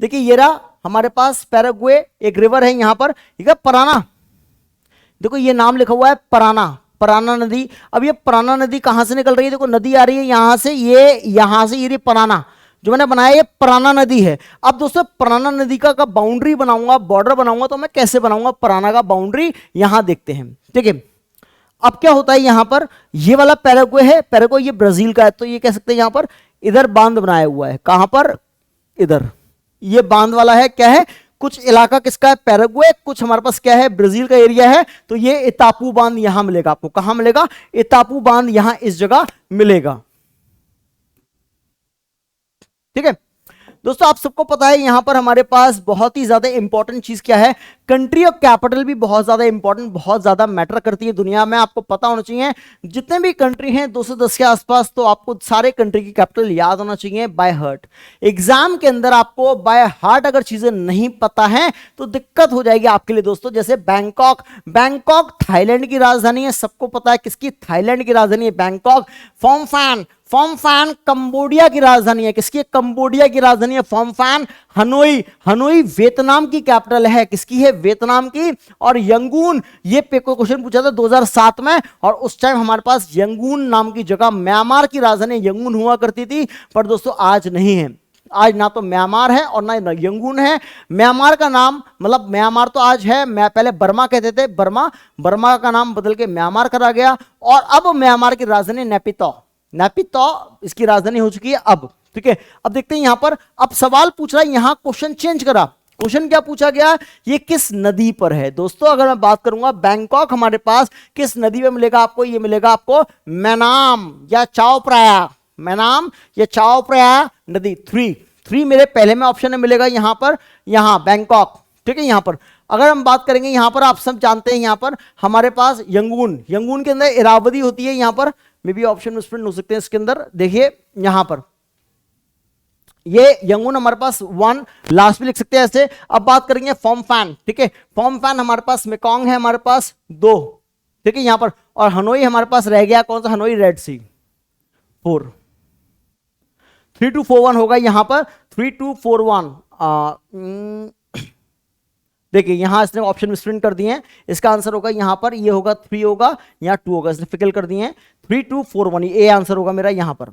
देखिए ये रहा हमारे पास पैराग्वे, एक रिवर है यहां पर, ठीक है, पराना, देखो ये नाम लिखा हुआ है पराना, पराना नदी। अब ये पराना नदी कहां से निकल रही है, देखो नदी आ रही है यहां से, ये यहां से, ये पराना जो मैंने बनाया ये पराना नदी है। अब दोस्तों पराना नदी का बाउंड्री बनाऊंगा, बॉर्डर बनाऊंगा, तो मैं कैसे बनाऊंगा पराना का बाउंड्री, यहां देखते हैं, ठीक है। अब क्या होता है यहां पर, ये वाला पैराग्वे है, पैराग्वे ये ब्राजील का है, तो ये कह सकते हैं यहां पर इधर बांध बनाया हुआ है, कहां पर, इधर, ये बांध वाला है, क्या है, कुछ इलाका किसका है, पैराग्वे, कुछ हमारे पास क्या है, ब्राजील का एरिया है। तो ये इतापू बांध यहां मिलेगा आपको, कहां मिलेगा, इतापू बांध यहां इस जगह मिलेगा, ठीक है। दोस्तों आप सबको पता है यहां पर हमारे पास बहुत ही ज्यादा इंपॉर्टेंट चीज क्या है, कंट्री और कैपिटल भी बहुत ज्यादा इंपॉर्टेंट, बहुत ज्यादा मैटर करती है दुनिया में, आपको पता होना चाहिए। जितने भी कंट्री हैं 210 के आसपास, तो आपको सारे कंट्री की कैपिटल याद होना चाहिए बाय हार्ट। एग्जाम के अंदर आपको बाय हार्ट अगर चीजें नहीं पता है तो दिक्कत हो जाएगी आपके लिए दोस्तों। जैसे बैंकॉक, बैंकॉक थाईलैंड की राजधानी है, सबको पता है किसकी, थाईलैंड की राजधानी है बैंकॉक। फॉर्मफैन कंबोडिया की राजधानी है, किसकी, कंबोडिया की राजधानी है फॉर्मफैन। हनोई, हनोई वियतनाम की कैपिटल है, किसकी है, वियतनाम की। और यंगून, ये क्वेश्चन पूछा था 2007 में, और उस टाइम हमारे पास यंगून नाम की जगह, म्यांमार की राजधानी यंगून हुआ करती थी, पर दोस्तों आज नहीं है, आज ना तो म्यांमार है और ना यंगून है। म्यांमार का नाम मतलब म्यांमार तो आज है, मैं पहले बर्मा कहते थे, बर्मा, बर्मा का नाम बदल के म्यांमार करा गया। और अब म्यांमार की राजधानी नेपितो, नेपितो इसकी राजधानी हो चुकी है अब। ठीक है, अब देखते हैं यहां पर, अब सवाल पूछ रहा है, यहां क्वेश्चन चेंज करा। क्वेश्चन क्या पूछा गया, ये किस नदी पर है। दोस्तों अगर मैं बात करूंगा बैंकॉक हमारे पास किस नदी में मिलेगा आपको, ये मिलेगा आपको मेनाम या चाओ प्राया, मेनाम या चाओ प्राया नदी। थ्री मेरे पहले में ऑप्शन में मिलेगा यहां पर, यहां बैंकॉक। ठीक है, यहां पर अगर हम बात करेंगे, यहां पर आप सब जानते हैं, यहां पर हमारे पास यंगून, यंगून के अंदर इरावदी होती है, यहां पर मे भी ऑप्शन मिसप्रिंट हो सकते हैं इसके अंदर। देखिए यहां पर ये यंगून हमारे पास 1 लास्ट में लिख सकते हैं ऐसे। अब बात करेंगे फॉर्म फैन। ठीक है, फॉर्म फैन हमारे पास मेकॉन्ग है हमारे पास 2। ठीक है यहां पर, और हनोई हमारे पास रह गया कौन सा, हनोई रेड सी 4। 3241 होगा यहां पर, 3241। देखिए यहां इसने ऑप्शन मिसप्रिंट कर दिए हैं, इसका आंसर होगा यहां पर, ये होगा 3 होगा, यहां 2 होगा, इसने फिकल कर दिए हैं। 3241 ए आंसर होगा मेरा यहां पर।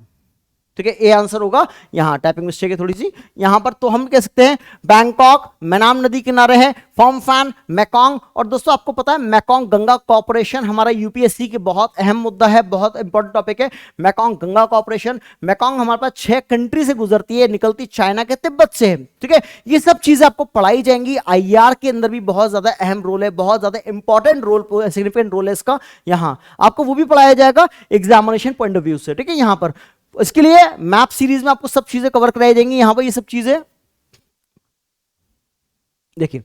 ठीक है, ए आंसर होगा यहां, टाइपिंग मिस्टेक है थोड़ी सी यहां पर। तो हम कह सकते हैं बैंकॉक मेनाम नदी किनारे है, फॉर्म फैन, मेकॉन्ग। और दोस्तों आपको पता है मेकॉन्ग गंगा कॉर्पोरेशन हमारा यूपीएससी के बहुत अहम मुद्दा है, बहुत इंपॉर्टेंट टॉपिक है मेकॉन्ग गंगा कॉर्पोरेशन। मेकॉन्ग हमारे पास 6 कंट्री से गुजरती है, निकलती चाइना के तिब्बत से है। ठीक है, ये सब चीजें आपको पढ़ाई जाएंगी, आईआर के अंदर भी बहुत ज्यादा अहम रोल है, बहुत ज्यादा इंपॉर्टेंट रोल, सिग्निफिकेंट रोल है इसका। यहां आपको वो भी पढ़ाया जाएगा एग्जामिनेशन पॉइंट ऑफ व्यू से। ठीक है, यहां पर इसके लिए मैप सीरीज में आपको सब चीजें कवर कराई जाएंगी। यहां पर ये सब चीजें देखिए,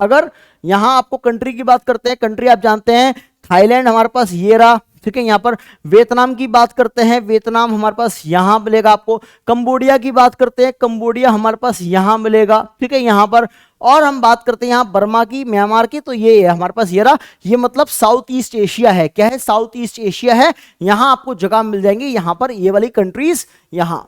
अगर यहां आपको कंट्री की बात करते हैं, कंट्री आप जानते हैं थाईलैंड हमारे पास ये रहा। ठीक है, यहां पर वियतनाम की बात करते हैं, वियतनाम हमारे पास यहां मिलेगा आपको। कंबोडिया की बात करते हैं, कंबोडिया हमारे पास यहां मिलेगा। ठीक है, यहां पर और हम बात करते हैं यहां बर्मा की, म्यांमार की, तो ये है हमारे पास ये रहा। ये मतलब साउथ ईस्ट एशिया है, क्या है, साउथ ईस्ट एशिया है। यहां आपको जगह मिल जाएंगी यहां पर, ये वाली कंट्रीज यहां।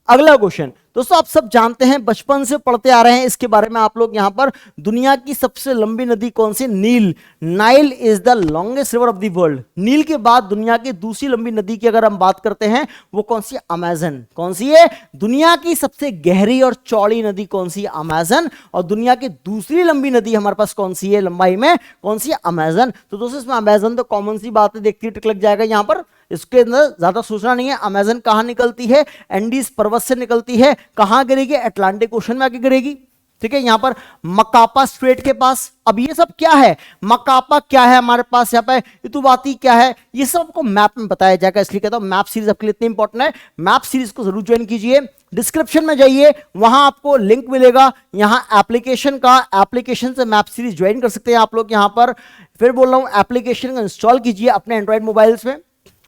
अगला क्वेश्चन दोस्तों, आप सब जानते हैं, बचपन से पढ़ते आ रहे हैं इसके बारे में आप लोग, यहां पर दुनिया की सबसे लंबी नदी कौन सी, नील। Nile is the longest river of the world. नील के बाद दुनिया की दूसरी लंबी नदी की अगर हम बात करते हैं, वो कौन सी, अमेजन। कौन सी है, दुनिया की सबसे गहरी और चौड़ी नदी कौन सी, अमेजन। और दुनिया की दूसरी लंबी नदी हमारे पास कौन सी है लंबाई में, कौन सी, अमेजन। तो दोस्तों इसमें अमेजन तो कॉमन सी बात है, देखती टिक लग जाएगा यहां पर, इसके अंदर ज्यादा सोचना नहीं है। अमेजन कहां निकलती है, एंडीज पर्वत से निकलती है। कहां गिरेगी, अटलांटिक ओशन में आके गिरेगी। ठीक है, यहां पर मकापा स्ट्रेट के पास। अब ये सब क्या है, मकापा क्या है हमारे पास, यहाँ पे इतुवाती क्या है, ये सब आपको मैप में बताया जाएगा। इसलिए कहता हूं मैप सीरीज आपके लिए इतनी इंपॉर्टेंट है, मैप सीरीज को जरूर ज्वाइन कीजिए। डिस्क्रिप्शन में जाइए, वहां आपको लिंक मिलेगा यहां एप्लीकेशन का, एप्लीकेशन से मैप सीरीज ज्वाइन कर सकते हैं आप लोग। यहां पर फिर बोल रहा हूं, एप्लीकेशन को इंस्टॉल कीजिए अपने एंड्रॉइड मोबाइल्स में।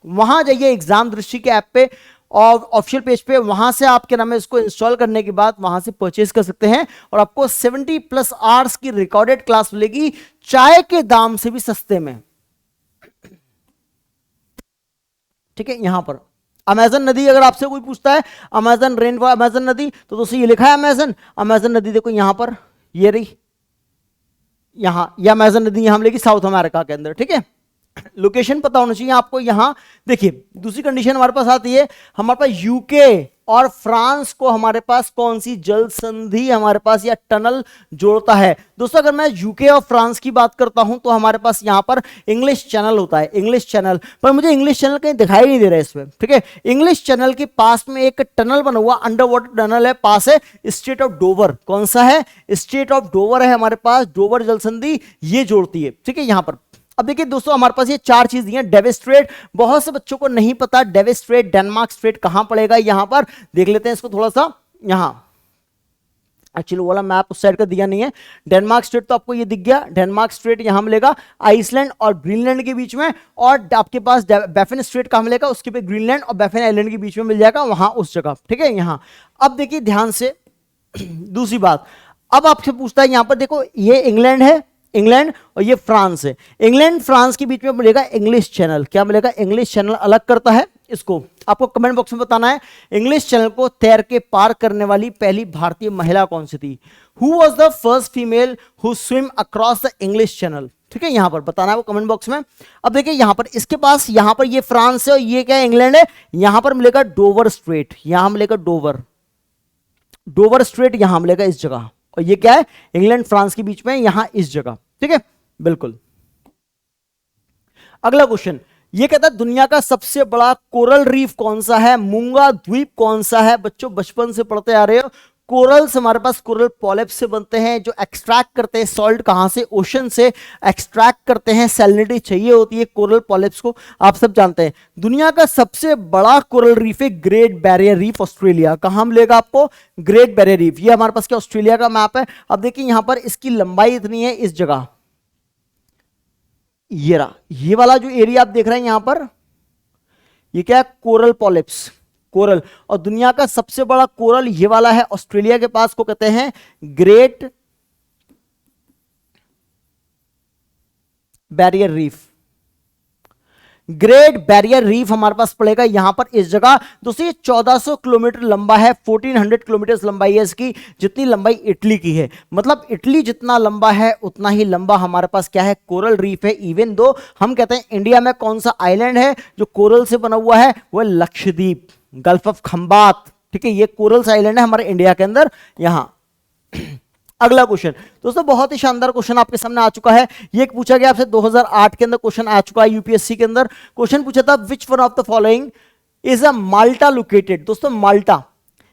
वहां जाइए एग्जाम दृष्टि के ऐप पे और ऑफिशियल पेज पे, वहां से आपके नाम है इसको इंस्टॉल करने के बाद वहां से परचेज कर सकते हैं। और आपको 70+ आवर्स की रिकॉर्डेड क्लास मिलेगी, चाय के दाम से भी सस्ते में। ठीक है, यहां पर अमेजन नदी अगर आपसे कोई पूछता है अमेजन रेन फॉर अमेजन नदी, तो दोस्तों ये लिखा है अमेजन, अमेजन नदी देखो यहां पर, ये रही यहां, ये अमेजन नदी यहां मिलेगी साउथ अमेरिका के अंदर। ठीक है, लोकेशन पता होना चाहिए आपको। यहां देखिए दूसरी कंडीशन हमारे पास आती है, हमारे पास यूके और फ्रांस को हमारे पास कौन सी जल संधि हमारे पास या टनल जोड़ता है। दोस्तों अगर मैं यूके और फ्रांस की बात करता हूं तो हमारे पास यहां पर इंग्लिश चैनल होता है, इंग्लिश चैनल, पर मुझे इंग्लिश चैनल कहीं दिखाई नहीं दे रहा है इसमें। ठीक है, इंग्लिश चैनल के पास में एक टनल बना हुआ, अंडर वाटर टनल है, पास है स्ट्रेट ऑफ डोवर। कौन सा है, स्ट्रेट ऑफ डोवर है हमारे पास, डोवर जल संधि ये जोड़ती है। ठीक है, यहां पर अब देखिए दोस्तों हमारे पास ये 4 चीज दी हैं। डेविस स्ट्रेट, बहुत से बच्चों को नहीं पता डेविस स्ट्रेट, डेनमार्क स्ट्रेट कहां पड़ेगा, यहां पर देख लेते हैं इसको थोड़ा सा। यहां एक्चुअली वाला मैप उस साइड का दिया नहीं है। डेनमार्क स्ट्रेट तो आपको ये दिख गया, डेनमार्क स्ट्रेट यहां मिलेगा आइसलैंड और ग्रीनलैंड के बीच में। और आपके पास बैफिन स्ट्रेट कहां मिलेगा, उसके पे ग्रीनलैंड और बैफिन आइलैंड के बीच में मिल जाएगा, वहां उस जगह। ठीक है, यहां अब देखिए ध्यान से दूसरी बात, अब आपसे पूछता है यहां पर देखो ये इंग्लैंड है, इंग्लैंड और ये फ्रांस है, इंग्लैंड फ्रांस के बीच में मिलेगा इंग्लिश चैनल। क्या मिलेगा, इंग्लिश चैनल अलग करता है इसको। आपको कमेंट बॉक्स में बताना है इंग्लिश चैनल को तैर के पार करने वाली पहली भारतीय महिला कौन सी थी। Who was the first female who swim across the English channel. ठीक है, यहां पर बताना है वो कमेंट बॉक्स में। अब देखिए यहां पर इसके पास, यहां पर ये फ्रांस है और ये क्या है, इंग्लैंड है। यहां पर मिलेगा डोवर स्ट्रेट, यहां मिलेगा डोवर। डोवर स्ट्रेट यहां मिलेगा इस जगह, और ये क्या है, इंग्लैंड फ्रांस के बीच में यहां इस जगह, ठीक है, बिल्कुल। अगला क्वेश्चन ये कहता है दुनिया का सबसे बड़ा कोरल रीफ कौन सा है, मूंगा द्वीप कौन सा है। बच्चों बचपन से पढ़ते आ रहे हो, कोरल्स हमारे पास कोरल पॉलिप्स से बनते हैं, जो एक्सट्रैक्ट करते हैं सॉल्ट कहां से, ओशन से एक्सट्रैक्ट करते हैं, सैलिनिटी चाहिए होती है कोरल पॉलिप्स को, आप सब जानते हैं। दुनिया का सबसे बड़ा कोरल रीफ है ग्रेट बैरियर रीफ, ऑस्ट्रेलिया। कहां मिलेगा आपको, ग्रेट बैरियर रीफ। ये हमारे पास क्या ऑस्ट्रेलिया का मैप है। अब देखिए यहां पर इसकी लंबाई इतनी है इस जगह, ये रहा, ये वाला जो एरिया आप देख रहे हैं यहां पर, ये क्या है, कोरल पॉलिप्स, कोरल। और दुनिया का सबसे बड़ा कोरल ये वाला है ऑस्ट्रेलिया के पास, को कहते हैं great barrier reef. Great barrier reef हमारे पास पड़ेगा यहां पर इस जगह। दोस्तों ये 1400 किलोमीटर लंबा है, 1400 किलोमीटर लंबाई है इसकी, जितनी लंबाई इटली की है। मतलब इटली जितना लंबा है उतना ही लंबा हमारे पास क्या है, कोरल रीफ है। इवन दो हम कहते हैं इंडिया में कौन सा आइलैंड है जो कोरल से बना हुआ है, वो लक्षद्वीप, गल्फ ऑफ खंबात, ठीक है, ये कोरल आइलैंड है हमारे इंडिया के अंदर यहां। अगला क्वेश्चन दोस्तों बहुत ही शानदार क्वेश्चन आपके सामने आ चुका है। ये पूछा गया आपसे 2008 के अंदर, क्वेश्चन आ चुका है यूपीएससी के अंदर। क्वेश्चन पूछा था विच one of the following is a Malta located. दोस्तों माल्टा,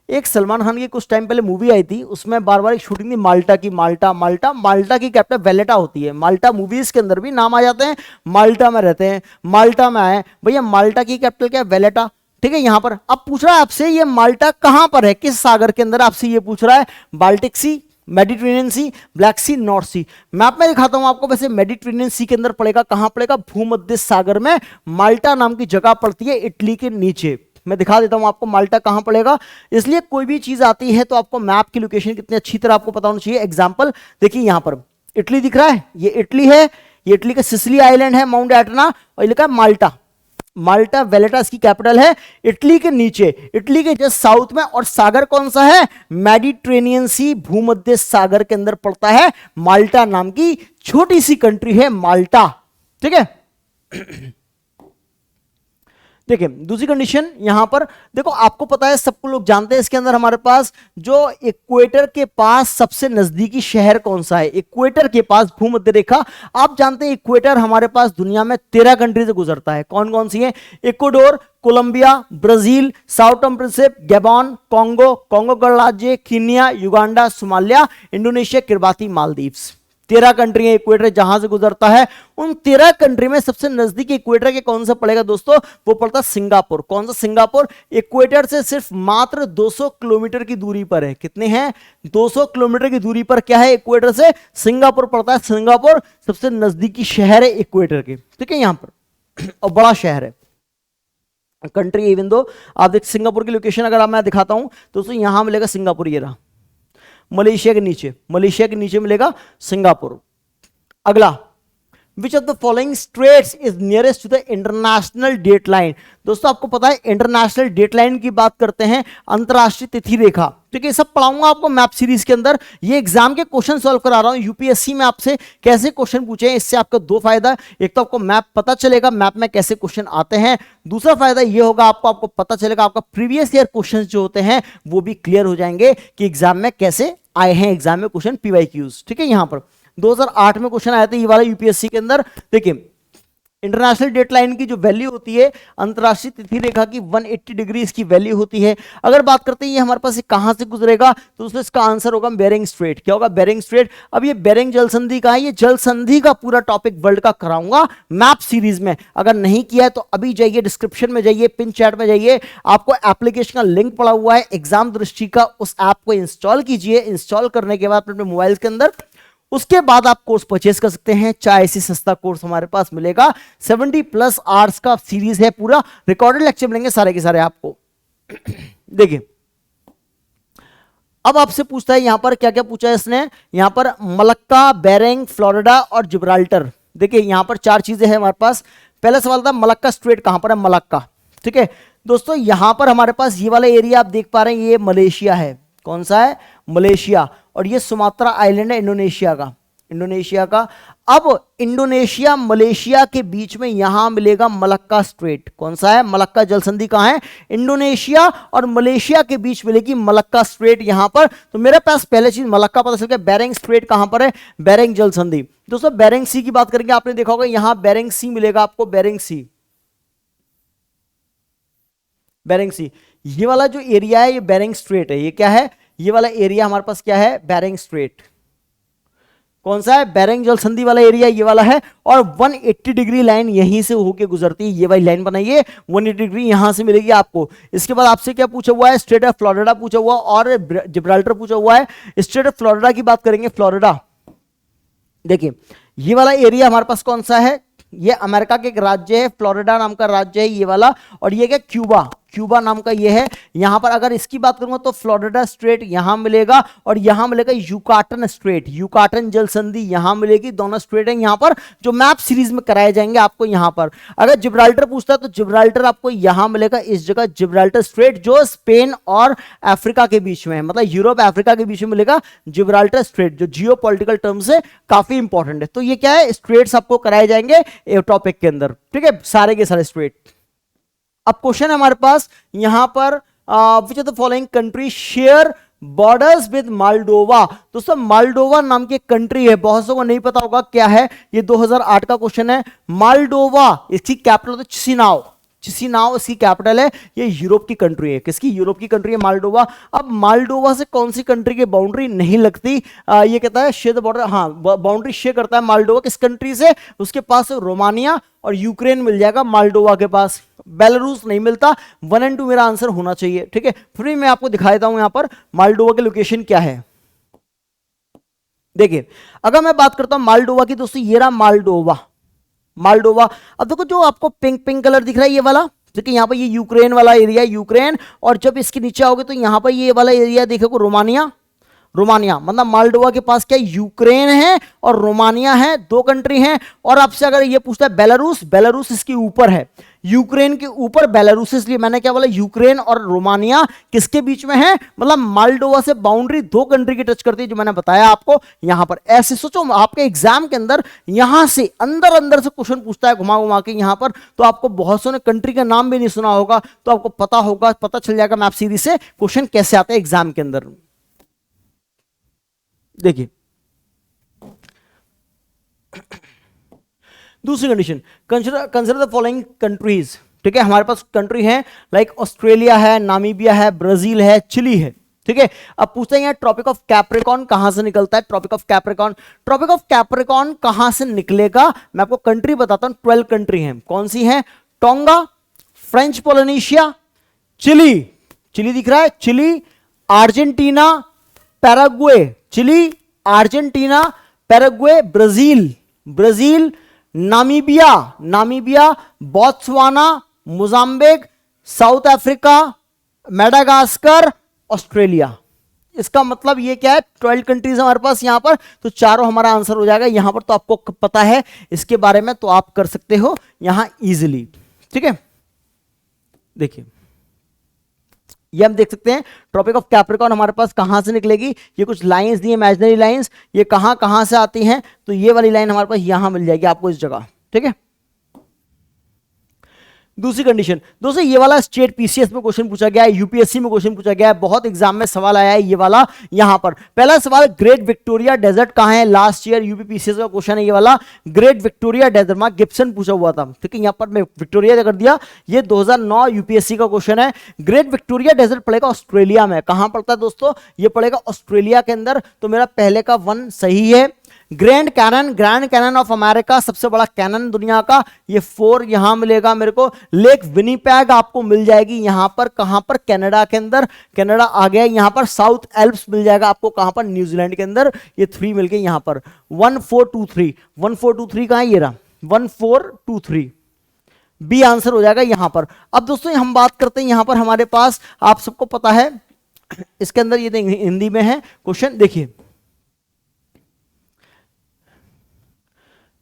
एक सलमान खान की कुछ टाइम पहले मूवी आई थी, उसमें बार बार एक शूटिंग थी माल्टा की, माल्टा माल्टा, माल्टा की कैपिटल वेलेटा होती है। माल्टा मूवीज के अंदर भी नाम आ जाते हैं, माल्टा में रहते हैं, माल्टा में आए भैया, माल्टा की कैपिटल क्या है, वेलेटा, ठीक है। यहां पर अब पूछ रहा है आपसे ये माल्टा कहां पर है, किस सागर के अंदर, आपसे ये पूछ रहा है। बाल्टिक सी, मेडिटेरेनियन सी, ब्लैक सी, नॉर्थ सी। मैप में दिखाता हूं आपको, वैसे मेडिटेरेनियन सी के अंदर पड़ेगा, कहां पड़ेगा, भूमध्य सागर में माल्टा नाम की जगह पड़ती है इटली के नीचे। मैं दिखा देता हूं आपको माल्टा कहां पड़ेगा। इसलिए कोई भी चीज आती है तो आपको मैप की लोकेशन कितनी अच्छी तरह आपको पता होना चाहिए। एग्जांपल देखिए यहां पर इटली दिख रहा है, ये इटली है, ये इटली का सिसिली आइलैंड है, माउंट एटना, और लिखा है माल्टा। माल्टा वेलेटा इसकी कैपिटल है, इटली के नीचे, इटली के जस्ट साउथ में। और सागर कौन सा है, मेडिटेरेनियन सी, भूमध्य सागर के अंदर पड़ता है। माल्टा नाम की छोटी सी कंट्री है माल्टा, ठीक है। देखिए दूसरी कंडीशन यहां पर देखो, आपको पता है, सबको लोग जानते हैं, इसके अंदर हमारे पास जो इक्वेटर के पास सबसे नजदीकी शहर कौन सा है, इक्वेटर के पास भूमध्य रेखा। आप जानते हैं इक्वेटर हमारे पास दुनिया में 13 कंट्री से गुजरता है। कौन कौन सी है, Ecuador, Colombia, Brazil, Sao Principe, Gabon, Congo, Congo गणराज्य, Kenya, Uganda, Somalia, Indonesia, Kiribati, Maldives. 13 country है इक्वेटर जहां से गुजरता है। उन 13 कंट्री में सबसे नजदीकी इक्वेटर के कौन सा पड़ेगा दोस्तों, वो पड़ता सिंगापुर। कौन सा, सिंगापुर। इक्वेटर से सिर्फ मात्र 200 किलोमीटर की दूरी पर है। कितने हैं, 200 किलोमीटर की दूरी पर क्या है, इक्वेटर से सिंगापुर पड़ता है। सिंगापुर सबसे नजदीकी शहर है इक्वेटर के, ठीक है, यहां पर, और बड़ा शहर है कंट्री। इवन दो आप देख सिंगापुर की लोकेशन अगर मैं दिखाता हूं दोस्तों, यहां मिलेगा सिंगापुर, ये रहा मलेशिया के नीचे, मलेशिया के नीचे मिलेगा सिंगापुर। अगला, which of the following straits is nearest to the international date line. दोस्तों आपको पता है इंटरनेशनल डेट लाइन की बात करते हैं, अंतरराष्ट्रीय तिथि रेखा, ठीक है। सब पढ़ाऊंगा आपको मैप सीरीज के अंदर। ये एग्जाम के क्वेश्चन सॉल्व करा रहा हूं, यूपीएससी में आपसे कैसे क्वेश्चन पूछे हैं, इससे आपका दो फायदा, एक तो आपको मैप पता चलेगा, मैप में कैसे क्वेश्चन आते हैं। दूसरा फायदा ये होगा आपको पता चलेगा आपका प्रीवियस ईयर क्वेश्चन जो होते हैं वो भी क्लियर हो जाएंगे कि एग्जाम में कैसे आए हैं, एग्जाम में क्वेश्चन पीवाईक्यूज, ठीक है। यहां पर 2008 में क्वेश्चन आए थे ये वाला यूपीएससी के अंदर। देखिए इंटरनेशनल डेट लाइन की जो वैल्यू होती है अंतरराष्ट्रीय तिथि रेखा की 180 डिग्री इसकी वैल्यू होती है। अगर बात करते हैं ये हमारे पास कहां से गुजरेगा, तो उसमें इसका आंसर होगा बेरिंग स्ट्रेट। क्या होगा, बेरिंग स्ट्रेट। अब ये बेरिंग जल संधि का है, ये जल संधि का पूरा टॉपिक वर्ल्ड का कराऊंगा मैप सीरीज में। अगर नहीं किया है तो अभी जाइए, डिस्क्रिप्शन में जाइए, पिन चैट में जाइए, आपको एप्लीकेशन का लिंक पड़ा हुआ है एग्जाम दृष्टि का, उस ऐप को इंस्टॉल कीजिए। इंस्टॉल करने के बाद अपने मोबाइल के अंदर उसके बाद आप कोर्स परचेस कर सकते हैं। चाहे ऐसी सस्ता कोर्स हमारे पास मिलेगा, 70+ आवर्स का सीरीज है, पूरा रिकॉर्डेड लेक्चर मिलेंगे सारे के सारे आपको। देखिए अब आपसे पूछता है यहां पर क्या क्या पूछा है इसने, यहां पर मलक्का, बेरिंग, फ्लोरिडा और जिब्राल्टर। देखिए यहां पर 4 चीजें हैं हमारे पास। पहला सवाल था मलक्का स्ट्रेट कहां पर है, मलक्का, ठीक है दोस्तों। यहां पर हमारे पास ये वाला एरिया आप देख पा रहे हैं, ये मलेशिया है। कौन सा है, मलेशिया। और ये सुमात्रा आइलैंड है इंडोनेशिया का, इंडोनेशिया का। अब इंडोनेशिया मलेशिया के बीच में यहां मिलेगा मलक्का स्ट्रेट। कौन सा है? मलक्का जल संधि कहां है? इंडोनेशिया और मलेशिया के बीच मिलेगी मलक्का स्ट्रेट यहां पर। तो मेरे पास पहले चीज मलक्का पता चल गया। बेरिंग स्ट्रेट कहां पर है? बेरिंग जल संधि। दोस्तों बेरिंग सी की बात करेंगे, आपने देखा होगा यहां बेरिंग सी मिलेगा आपको, बेरिंग सी, बेरिंग सी। ये वाला जो एरिया है ये बेरिंग स्ट्रेट है। ये क्या है? ये वाला एरिया हमारे पास क्या है? Bering Strait. कौन सा है? बेरिंग जल संधि वाला एरिया ये वाला है। और 180 डिग्री लाइन यहीं से होके गुजरती है। ये वाली लाइन बनाइए, 180 डिग्री यहां से मिलेगी आपको। इसके बाद आपसे क्या पूछा हुआ है? स्टेट ऑफ फ्लोरिडा पूछा हुआ और जिब्राल्टर पूछा हुआ है। स्टेट ऑफ फ्लोरिडा की बात करेंगे। फ्लोरिडा देखिए, ये वाला एरिया हमारे पास कौन सा है? ये अमेरिका के एक राज्य है, फ्लोरिडा नाम का राज्य है ये वाला। और ये क्या? क्यूबा, क्यूबा नाम का ये है। यहां पर अगर इसकी बात करूंगा तो फ्लोरिडा स्ट्रेट यहां मिलेगा और यहां मिलेगा यूकाटन स्ट्रेट, यूकाटन जल संधि यहां मिलेगी। दोनों स्ट्रेट है यहां पर जो मैप सीरीज में कराए जाएंगे आपको यहां पर। अगर जिब्राल्टर पूछता है तो जिब्राल्टर आपको यहां मिलेगा, इस जगह जिब्राल्टर स्ट्रेट, जो स्पेन और अफ्रीका के बीच में है, मतलब यूरोप अफ्रीका के बीच में मिलेगा जिब्राल्टर स्ट्रेट, जो जियो पॉलिटिकल टर्म से काफी इंपॉर्टेंट है। तो ये क्या है? स्ट्रेट्स आपको कराए जाएंगे टॉपिक के अंदर, ठीक है, सारे के सारे स्ट्रेट। अब क्वेश्चन है हमारे पास यहां पर, which of the following country share borders with Moldova. दोस्तों मालडोवा नाम की कंट्री है, बहुत सौ को नहीं पता होगा क्या है। ये 2008 का क्वेश्चन है। मालडोवा, इसकी कैपिटल तो चिसिनाव, चिसिनाव इसकी कैपिटल है। ये यूरोप की कंट्री है। किसकी? यूरोप की कंट्री है मालडोवा। अब मालडोवा से कौन सी कंट्री की बाउंड्री नहीं लगती? ये कहता है शेयर द बॉर्डर, हाँ बाउंड्री शेयर करता है मालडोवा किस कंट्री से? उसके पास रोमानिया और यूक्रेन मिल जाएगा मालडोवा के पास, बेलारूस नहीं मिलता। 1 और 2 मेरा आंसर होना चाहिए, ठीक है। फिर मैं आपको दिखा देता हूं यहां पर मालडोवा की लोकेशन क्या है। देखिए, अगर मैं बात करता हूं मालडोवा की, दोस्तों ये रहा मालडोवा, मालडोवा। अब देखो जो आपको पिंक पिंक कलर दिख रहा है ये वाला, देखिए यहां पर ये यूक्रेन वाला एरिया, यूक्रेन। और जब इसके नीचे आओगे तो यहां पर ये वाला एरिया देखो रोमानिया, रोमानिया। मतलब मालडोवा के पास क्या? यूक्रेन है और रोमानिया है, दो कंट्री हैं। और आपसे अगर ये पूछता है बेलारूस, बेलारूस इसके ऊपर है, यूक्रेन के ऊपर बेलारूस। इसलिए मैंने क्या बोला? यूक्रेन और रोमानिया किसके बीच में है? मतलब मालडोवा से बाउंड्री दो कंट्री की टच करती है, जो मैंने बताया आपको यहां पर। ऐसे सोचो आपके एग्जाम के अंदर यहां से अंदर अंदर से क्वेश्चन पूछता है घुमा घुमा के यहां पर, तो आपको बहुत सौ ने कंट्री का नाम भी नहीं सुना होगा, तो आपको पता होगा, पता चल जाएगा मैप सीरीज से क्वेश्चन कैसे आते हैं एग्जाम के अंदर। देखिए दूसरी condition, consider the following countries, ठीक है। हमारे पास कंट्री है लाइक ऑस्ट्रेलिया है, नामीबिया है, ब्राजील है, चिली है, ठीक है। अब पूछते हैं ट्रॉपिक ऑफ कैप्रिकॉर्न कहां से निकलता है? Tropic of Capricorn, Tropic of Capricorn कहां से निकलेगा? मैं आपको कंट्री बताता हूं, 12 कंट्री हैं। कौन सी है? Tonga, French Polynesia, Chile, Chile दिख रहा है, Chile, Argentina, Paraguay, Chile, Argentina, Paraguay, Brazil, Brazil, Namibia, Namibia, Botswana, Mozambique, South Africa, Madagascar, Australia. इसका मतलब ये क्या है? 12 कंट्रीज हमारे पास यहां पर, तो चारों हमारा आंसर हो जाएगा यहां पर। तो आपको पता है इसके बारे में, तो आप कर सकते हो यहां इजीली, ठीक है। देखिए ये हम देख सकते हैं ट्रॉपिक ऑफ कैप्रिकॉर्न हमारे पास कहां से निकलेगी। ये कुछ लाइंस दी इमेजिनरी लाइंस, ये कहां कहां से आती हैं? तो ये वाली लाइन हमारे पास यहां मिल जाएगी आपको इस जगह, ठीक है। दूसरी कंडीशन, दोस्तों ये वाला स्टेट पीसीएस में क्वेश्चन पूछा गया है, यूपीएससी में क्वेश्चन पूछा गया है, बहुत एग्जाम में सवाल आया है ये वाला। यहां पर पहला सवाल, ग्रेट विक्टोरिया डेजर्ट कहां है? लास्ट ईयर यूपी पीसीएस का क्वेश्चन है ये वाला, great Victoria desert. Mark Gibson पूछा हुआ था, ठीक है। यहां पर मैं विक्टोरिया कर दिया, ये 2009 यूपीएससी का क्वेश्चन है। ग्रेट विक्टोरिया डेजर्ट पड़ेगा ऑस्ट्रेलिया में। कहां पड़ता है दोस्तों? ये पड़ेगा ऑस्ट्रेलिया के अंदर। तो मेरा पहले का 1 सही है। Grand Canyon, Grand Canyon of America, सबसे बड़ा कैनन दुनिया का, ये 4 यहां मिलेगा मेरे को। लेक विनिपेग आपको मिल जाएगी यहां पर, कहां पर? कनाडा के अंदर, कनाडा आ गया यहां पर। साउथ एल्प्स मिल जाएगा आपको कहां पर? न्यूजीलैंड के अंदर। ये 3 मिलके यहां पर 1423, 1423 कहां है? ये रहा 1423, बी आंसर हो जाएगा यहां पर। अब दोस्तों हम बात करते हैं यहां पर हमारे पास, आप सबको पता है इसके अंदर, ये हिंदी में है क्वेश्चन, देखिए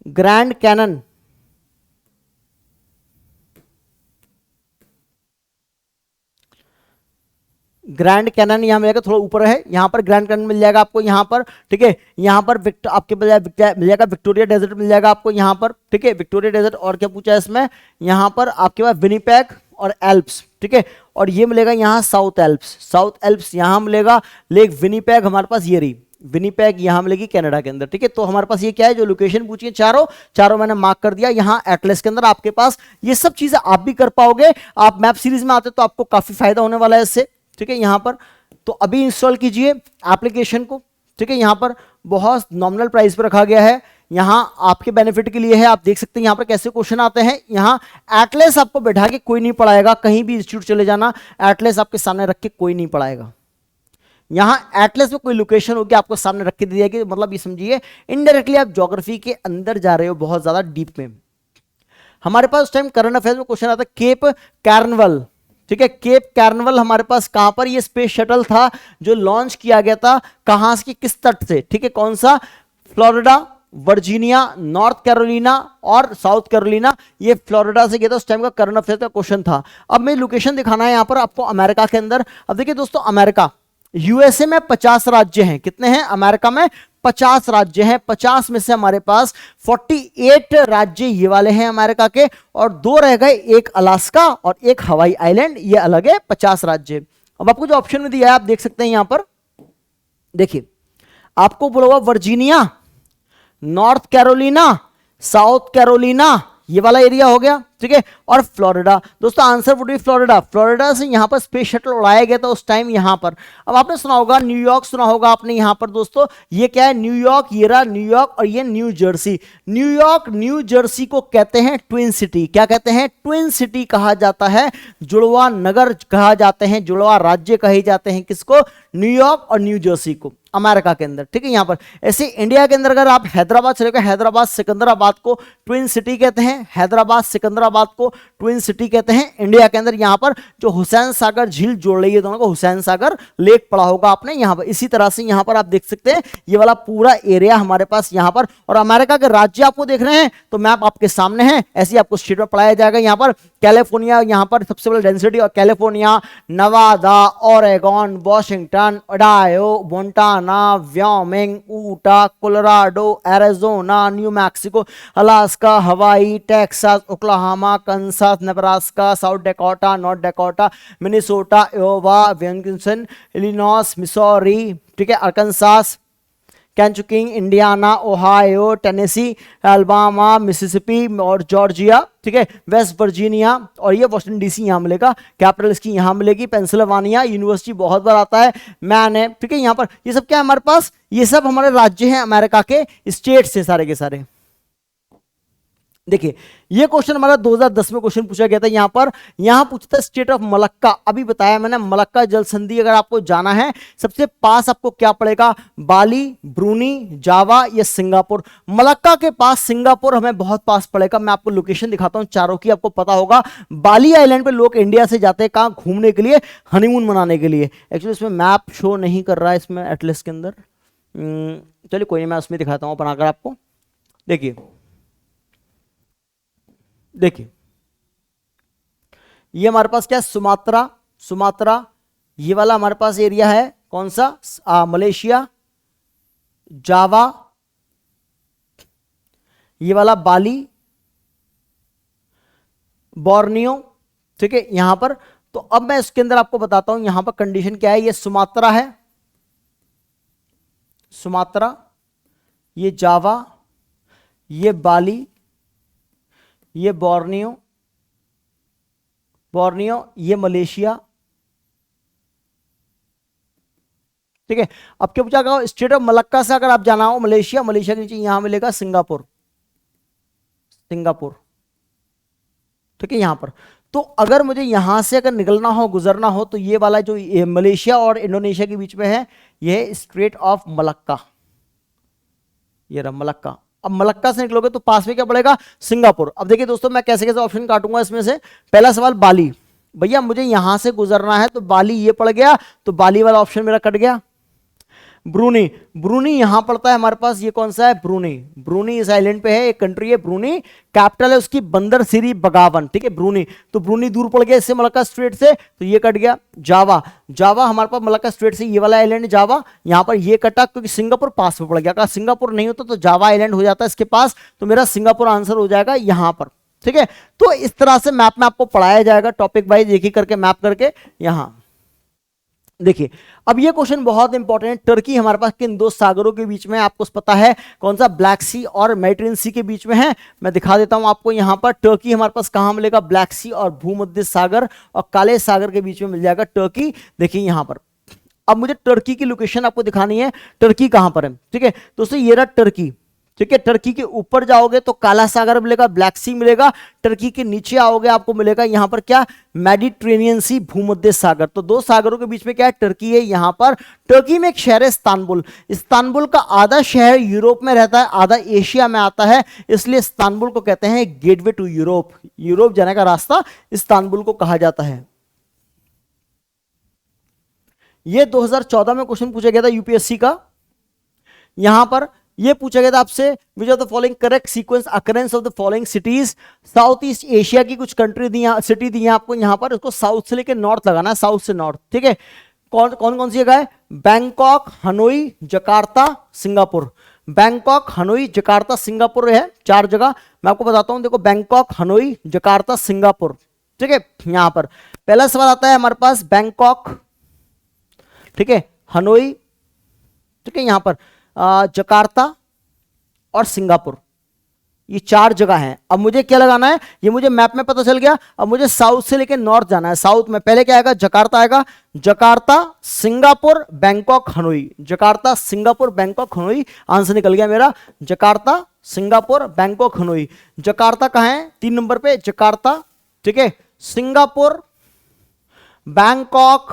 ग्रैंड कैनन, ग्रैंड कैनन यहाँ मिलेगा, थोड़ा ऊपर है, यहाँ पर ग्रैंड कैनन मिल जाएगा आपको यहाँ पर, ठीक है। यहाँ पर आपके मिल जाएगा विक्टोरिया डेजर्ट मिल जाएगा आपको यहाँ पर, ठीक है, विक्टोरिया डेजर्ट। और क्या पूछा है इसमें, यहाँ पर आपके पास विनिपेग और एल्प्स, ठीक है। और ये मिलेगा यहाँ साउथ एल्प्स, साउथ एल्प्स यहाँ मिलेगा। लेक विनिपेग हमारे पास ये रही, विनिपेग यहाँ मिलेगी कनाडा के अंदर, ठीक है। तो हमारे पास ये क्या है, जो लोकेशन पूछी है चारों मैंने मार्क कर दिया। यहाँ एटलस के अंदर आपके पास ये सब चीजें आप भी कर पाओगे। आप मैप सीरीज में आते तो आपको काफी फायदा होने वाला है इससे, ठीक है। यहाँ पर तो अभी इंस्टॉल कीजिए एप्लीकेशन को, ठीक है। यहाँ पर बहुत नॉमिनल प्राइस पर रखा गया है, यहाँ आपके बेनिफिट के लिए है। आप देख सकते हैं यहाँ पर कैसे क्वेश्चन आते हैं। यहाँ एटलस आपको बैठा के कोई नहीं पढ़ाएगा, कहीं भी इंस्टीट्यूट चले जाना, एटलस आपके सामने रख के कोई नहीं पढ़ाएगा। यहाँ एटलस में कोई लोकेशन होगी आपको सामने रख के दी जाएगी, मतलब ये समझिए इनडायरेक्टली आप ज्योग्राफी के अंदर जा रहे हो बहुत ज्यादा डीप में। हमारे पास उस टाइम करंट अफेयर्स में क्वेश्चन आता है केप कार्निवल, ठीक है। केप कार्निवल हमारे पास कहां पर, ये स्पेस शटल था जो लॉन्च किया गया था, कहां से, किस तट से, ठीक है। कौन सा, फ्लोरिडा, वर्जीनिया, नॉर्थ कैरोलिना और साउथ कैरोलिना। ये फ्लोरिडा से गया था, उस टाइम का करंट अफेयर का क्वेश्चन था। अब मैं लोकेशन दिखाना है यहाँ पर आपको अमेरिका के अंदर। अब देखिए दोस्तों, अमेरिका यूएसए में 50 राज्य हैं, कितने हैं, अमेरिका में 50 राज्य हैं। 50 में से हमारे पास 48 राज्य ये वाले हैं अमेरिका के, और 2 रह गए, एक अलास्का और एक हवाई आइलैंड, ये अलग है, 50 राज्य। अब आपको जो ऑप्शन में दिया है आप देख सकते हैं यहां पर, देखिए आपको बोला हुआ Virginia, north Carolina, south Carolina, ये वाला एरिया हो गया, ठीक है। और फ्लोरिडा, दोस्तों answer would be Florida. Florida से यहां पर स्पेस शटल उड़ाया गया था उस टाइम यहां पर। अब आपने सुना होगा न्यूयॉर्क, सुना होगा आपने यहां पर दोस्तों, ये क्या है, न्यूयॉर्क, ये रहा न्यूयॉर्क, और ये new Jersey. New York new Jersey को कहते हैं ट्विन सिटी, क्या कहते हैं, ट्विन सिटी कहा जाता है, जुड़वा नगर कहा जाते हैं, जुड़वा राज्य कहे जाते हैं किसको, न्यूयॉर्क और न्यू जर्सी को, अमेरिका के अंदर, ठीक है। यहां पर ऐसे इंडिया के अंदर अगर आप हैदराबाद चले गए, हैदराबाद सिकंदराबाद को ट्विन सिटी कहते हैं, हैदराबाद सिकंदराबाद को ट्विन सिटी कहते हैं इंडिया के अंदर। यहां पर जो हुसैन सागर झील जोड़ रही है दोनों को, हुसैन सागर लेक पढ़ा होगा आपने यहां पर। इसी तरह से यहां पर आप देख सकते हैं ये वाला पूरा एरिया हमारे पास यहां पर। और अमेरिका के राज्य आपको देख रहे हैं तो मैप आपके सामने है, ऐसे ही आपको स्टेट में पढ़ाया जाएगा। यहां पर कैलिफोर्निया, यहां पर सबसे बड़ा डेंसिटी, और California, Nevada, Oregon, Washington, Idaho, Montana, Wyoming, Utah, Colorado, Arizona, New Mexico, Alaska, Hawaii, Texas, Oklahoma, Kansas, Nebraska, South Dakota, North Dakota, Minnesota, Iowa, Wisconsin, Illinois, Missouri, ठीक है, Arkansas, Kentucky, Indiana, Ohio, Tennessee, Alabama, Mississippi और Georgia, ठीक है, West Virginia, और ये Washington DC यहाँ मिलेगा, capital इसकी यहाँ मिलेगी, पेंसिल्वानिया यूनिवर्सिटी बहुत बार आता है, मैन है, ठीक है। यहाँ पर ये सब क्या है हमारे पास, ये सब हमारे राज्य हैं अमेरिका के, स्टेट्स हैं सारे के सारे। देखिए ये क्वेश्चन हमारा 2010 में क्वेश्चन पूछा गया था यहां पर, यहां पूछता है स्टेट ऑफ मलक्का। अभी बताया मैंने, मलक्का जल संधि अगर आपको जाना है, सबसे पास आपको क्या पड़ेगा, बाली, ब्रूनी, जावा या सिंगापुर। मलक्का के पास सिंगापुर हमें बहुत पास पड़ेगा। मैं आपको लोकेशन दिखाता हूं चारों की, आपको पता होगा। बाली आइलैंड पे लोग इंडिया से जाते हैं कहां, घूमने के लिए, हनीमून मनाने के लिए। एक्चुअली इसमें मैप शो नहीं कर रहा है इसमें एटलस के अंदर, चलिए कोई नहीं, मैं उसमें दिखाता हूं बनाकर आपको। देखिए देखिए ये हमारे पास क्या है, सुमात्रा, सुमात्रा, ये वाला हमारे पास एरिया है, कौन सा, मलेशिया, जावा, ये वाला बाली, बोर्नियो, ठीक है यहां पर। तो अब मैं इसके अंदर आपको बताता हूं यहां पर कंडीशन क्या है। ये सुमात्रा है, सुमात्रा, ये जावा, ये बाली, ये बोर्नियो, बोर्नियो, ये मलेशिया, ठीक है। अब क्या पूछा गया, स्टेट ऑफ मलक्का से अगर आप जाना हो मलेशिया, मलेशिया के नीचे यहां मिलेगा सिंगापुर, सिंगापुर, ठीक है यहां पर। तो अगर मुझे यहां से अगर निकलना हो, गुजरना हो, तो ये वाला जो मलेशिया और इंडोनेशिया के बीच में है, ये है स्ट्रेट ऑफ मलक्का, ये रहा मलक्का। अब मलक्का से निकलोगे तो पास में क्या पड़ेगा, सिंगापुर। अब देखिए दोस्तों मैं कैसे कैसे ऑप्शन काटूंगा इसमें से। पहला सवाल बाली, भैया मुझे यहां से गुजरना है तो बाली ये पड़ गया, तो बाली वाला ऑप्शन मेरा कट गया। ब्रूनी, ब्रूनी यहां पड़ता है हमारे पास, ये कौन सा है, ब्रूनी, ब्रूनी इस आइलैंड पे है, एक कंट्री है ब्रूनी, कैपिटल है उसकी बंदर सिरी बगावन, ठीक है ब्रूनी। तो ब्रूनी दूर पड़ गया इससे मलक्का स्ट्रेट से, तो ये कट गया। जावा, जावा हमारे पास मलक्का स्ट्रेट से ये वाला आइलैंड जावा, यहां पर ये कटा क्योंकि सिंगापुर पास में पड़ गया, अगर सिंगापुर नहीं होता तो जावा आइलैंड हो जाता है इसके पास, तो मेरा सिंगापुर आंसर हो जाएगा यहां पर, ठीक है। तो इस तरह से मैप में आपको पढ़ाया जाएगा टॉपिक वाइज, एक ही करके मैप करके। यहां देखिए, अब ये क्वेश्चन बहुत इंपॉर्टेंट है, टर्की हमारे पास किन दो सागरों के बीच में, आपको पता है कौन सा, ब्लैक सी और मेडिटेरियन सी के बीच में है। मैं दिखा देता हूं आपको, यहां पर टर्की हमारे पास कहां मिलेगा, ब्लैक सी और भूमध्य सागर और काले सागर के बीच में मिल जाएगा टर्की। देखिए यहां पर, अब मुझे टर्की की लोकेशन आपको दिखानी है, टर्की कहां पर है, ठीक है दोस्तों, ये रहा टर्की, ठीक है। टर्की के ऊपर जाओगे तो काला सागर मिलेगा, ब्लैक सी मिलेगा, टर्की के नीचे आओगे आपको मिलेगा यहां पर क्या, मेडिटेरेनियन सी, भूमध्य सागर। तो दो सागरों के बीच में क्या है, टर्की है यहां पर। टर्की में एक शहर है इस्तांबुल, इस्तांबुल का आधा शहर यूरोप में रहता है, आधा एशिया में आता है, इसलिए इस्तांबुल को कहते हैं गेटवे टू यूरोप, यूरोप जाने का रास्ता इस्तांबुल को कहा जाता है। यह 2014 में क्वेश्चन पूछा गया था यूपीएससी का, यहां पर ये पूछा गया था आपसे, विच of the following correct sequence occurrence of the following cities. South east Asia की कुछ कंट्री दी, सिटी दी है आपको यहां पर, उसको साउथ से लेकर नॉर्थ लगाना है, साउथ से नॉर्थ, ठीक है। कौन कौन कौन सी जगह है, Bangkok, Hanoi, Jakarta, Singapore. Bangkok, Hanoi, Jakarta, Singapore है चार जगह, मैं आपको बताता हूं। देखो बैंकॉक, हनोई, जकार्ता, सिंगापुर, ठीक है। यहां पर पहला सवाल आता है हमारे पास बैंकॉक, ठीक है, हनोई, ठीक है, यहां पर जकार्ता और सिंगापुर, ये चार जगह हैं। अब मुझे क्या लगाना है, ये मुझे मैप में पता चल गया, अब मुझे साउथ से लेकर नॉर्थ जाना है। साउथ में पहले क्या आएगा, जकार्ता आएगा, Jakarta, Singapore, Bangkok, Hanoi, Jakarta, Singapore, Bangkok, Hanoi, answer निकल गया मेरा, Jakarta, Singapore, Bangkok, Hanoi. Jakarta कहां है, 3 नंबर पे जकार्ता, ठीक है, सिंगापुर, बैंकॉक,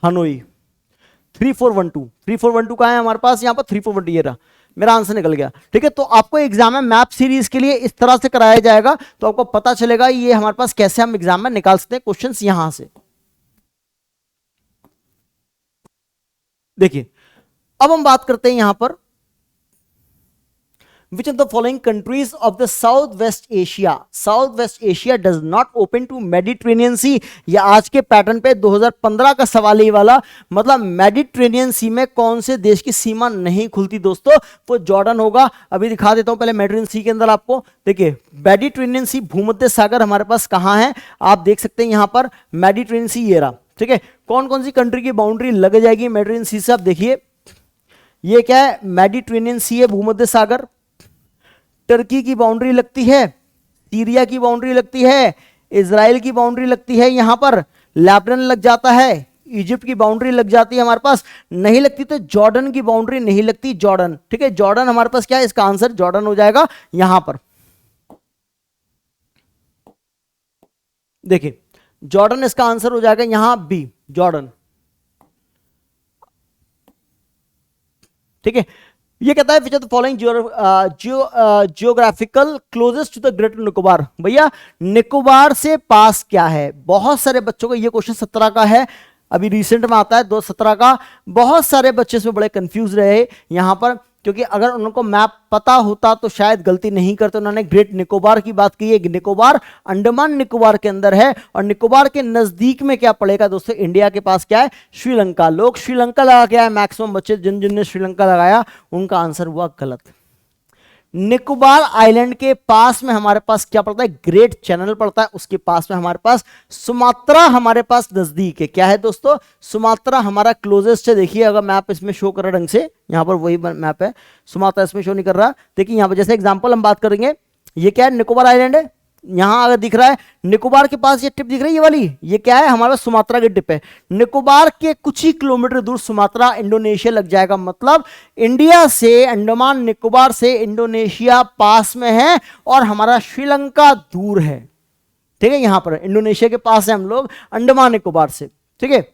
हनोई। 3412, 3412 कहां है हमारे पास, यहां पर 3412, ये रहा, मेरा आंसर निकल गया, ठीक है। तो आपको एग्जाम में मैप सीरीज के लिए इस तरह से कराया जाएगा, तो आपको पता चलेगा ये हमारे पास कैसे हम एग्जाम में निकाल सकते हैं क्वेश्चंस यहां से। देखिए, अब हम बात करते हैं यहां पर, which of the following countries of the southwest Asia does not open to Mediterranean Sea। ये आज के पैटर्न पे 2015 का सवाल है ये वाला, मतलब मेडिटेरेनियन सी में कौन से देश की सीमा नहीं खुलती दोस्तों, वो जॉर्डन होगा। अभी दिखा देता हूं पहले मेडिटेरेनियन सी के अंदर आपको, देखिए मेडिटेरेनियन सी, भूमध्य सागर हमारे पास कहां है, आप देख सकते हैं यहां पर मेडिटेरेनियन सी ये रहा, ठीक है। कौन कौन सी कंट्री की बाउंड्री लग जाएगी मेडिटेरेनियन सी से, आप देखिए ये क्या है, मेडिटेरेनियन सी है, भूमध्य सागर, टर्की की बाउंड्री लगती है, सीरिया की बाउंड्री लगती है, इजराइल की बाउंड्री लगती है, यहां पर लेबनान लग जाता है, इजिप्ट की बाउंड्री लग जाती है हमारे पास, नहीं लगती तो जॉर्डन की बाउंड्री नहीं लगती, जॉर्डन, ठीक है। जॉर्डन हमारे पास क्या है, इसका आंसर जॉर्डन हो जाएगा यहां पर। देखिए जॉर्डन इसका आंसर हो जाएगा यहां बी, जॉर्डन, ठीक है। ये कहता है which of the following geographical closest to the Greater Nicobar. भैया निकोबार से पास क्या है, बहुत सारे बच्चों को ये क्वेश्चन 17 का है, अभी रिसेंट में आता है 2017 का, बहुत सारे बच्चे इसमें बड़े कंफ्यूज रहे यहां पर, क्योंकि अगर उनको मैप पता होता तो शायद गलती नहीं करते। उन्होंने ग्रेट निकोबार की बात की है, निकोबार अंडमान निकोबार के अंदर है, और निकोबार के नजदीक में क्या पड़ेगा दोस्तों, इंडिया के पास क्या है, श्रीलंका। लोग श्रीलंका लगा के आए, मैक्सिमम बच्चे जिन जिन ने श्रीलंका लगाया उनका आंसर हुआ गलत। निकोबार आइलैंड के पास में हमारे पास क्या पड़ता है, ग्रेट चैनल पड़ता है, उसके पास में हमारे पास सुमात्रा हमारे पास नजदीक है। क्या है दोस्तों, सुमात्रा हमारा क्लोजेस्ट है। देखिए अगर मैप इसमें शो कर रहा ढंग से, यहां पर वही मैप है, सुमात्रा इसमें शो नहीं कर रहा। देखिए यहां पर जैसे एग्जांपल हम बात करेंगे, ये क्या है, निकोबार आइलैंड है, यहां अगर दिख रहा है निकोबार के पास ये टिप दिख रही है, ये वाली, ये क्या है, हमारा सुमात्रा की टिप है। निकोबार के कुछ ही किलोमीटर दूर सुमात्रा इंडोनेशिया लग जाएगा, मतलब इंडिया से, अंडमान निकोबार से इंडोनेशिया पास में है और हमारा श्रीलंका दूर है, ठीक है। यहां पर इंडोनेशिया के पास है हम लोग अंडमान निकोबार से, ठीक है।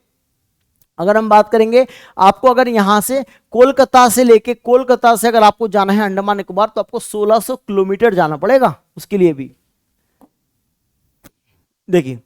अगर हम बात करेंगे, आपको अगर यहां से कोलकाता से लेके, कोलकाता से अगर आपको जाना है अंडमान निकोबार तो आपको 1600 किलोमीटर जाना पड़ेगा उसके लिए भी। देखिए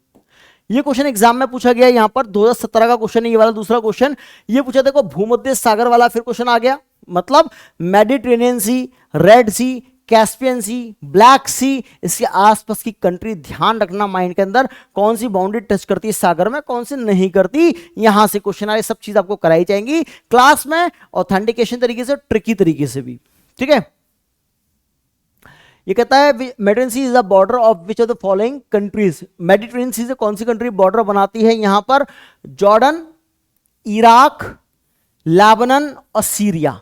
ये क्वेश्चन एग्जाम में पूछा गया यहाँ पर 2017 का क्वेश्चन है ये वाला दूसरा क्वेश्चन। ये पूछा देखो भूमध्य सागर वाला फिर क्वेश्चन आ गया, मतलब मेडिटेरेनियन सी, रेड सी, कैस्पियन सी, ब्लैक सी, इसके आसपास की कंट्री ध्यान रखना माइंड के अंदर, कौन सी बाउंड्री टच करती है सागर में, कौन सी नहीं करती, यहां से क्वेश्चन आ रहे, सब चीज आपको कराई जाएंगी क्लास में, ऑथेंटिकेशन तरीके से, ट्रिकी तरीके से भी, ठीक है। ये कहता है Mediterranean sea is the border of which of the following countries, Mediterranean sea से कौन सी कंट्री बॉर्डर बनाती है, यहां पर जॉर्डन, इराक, लेबनान और Syria.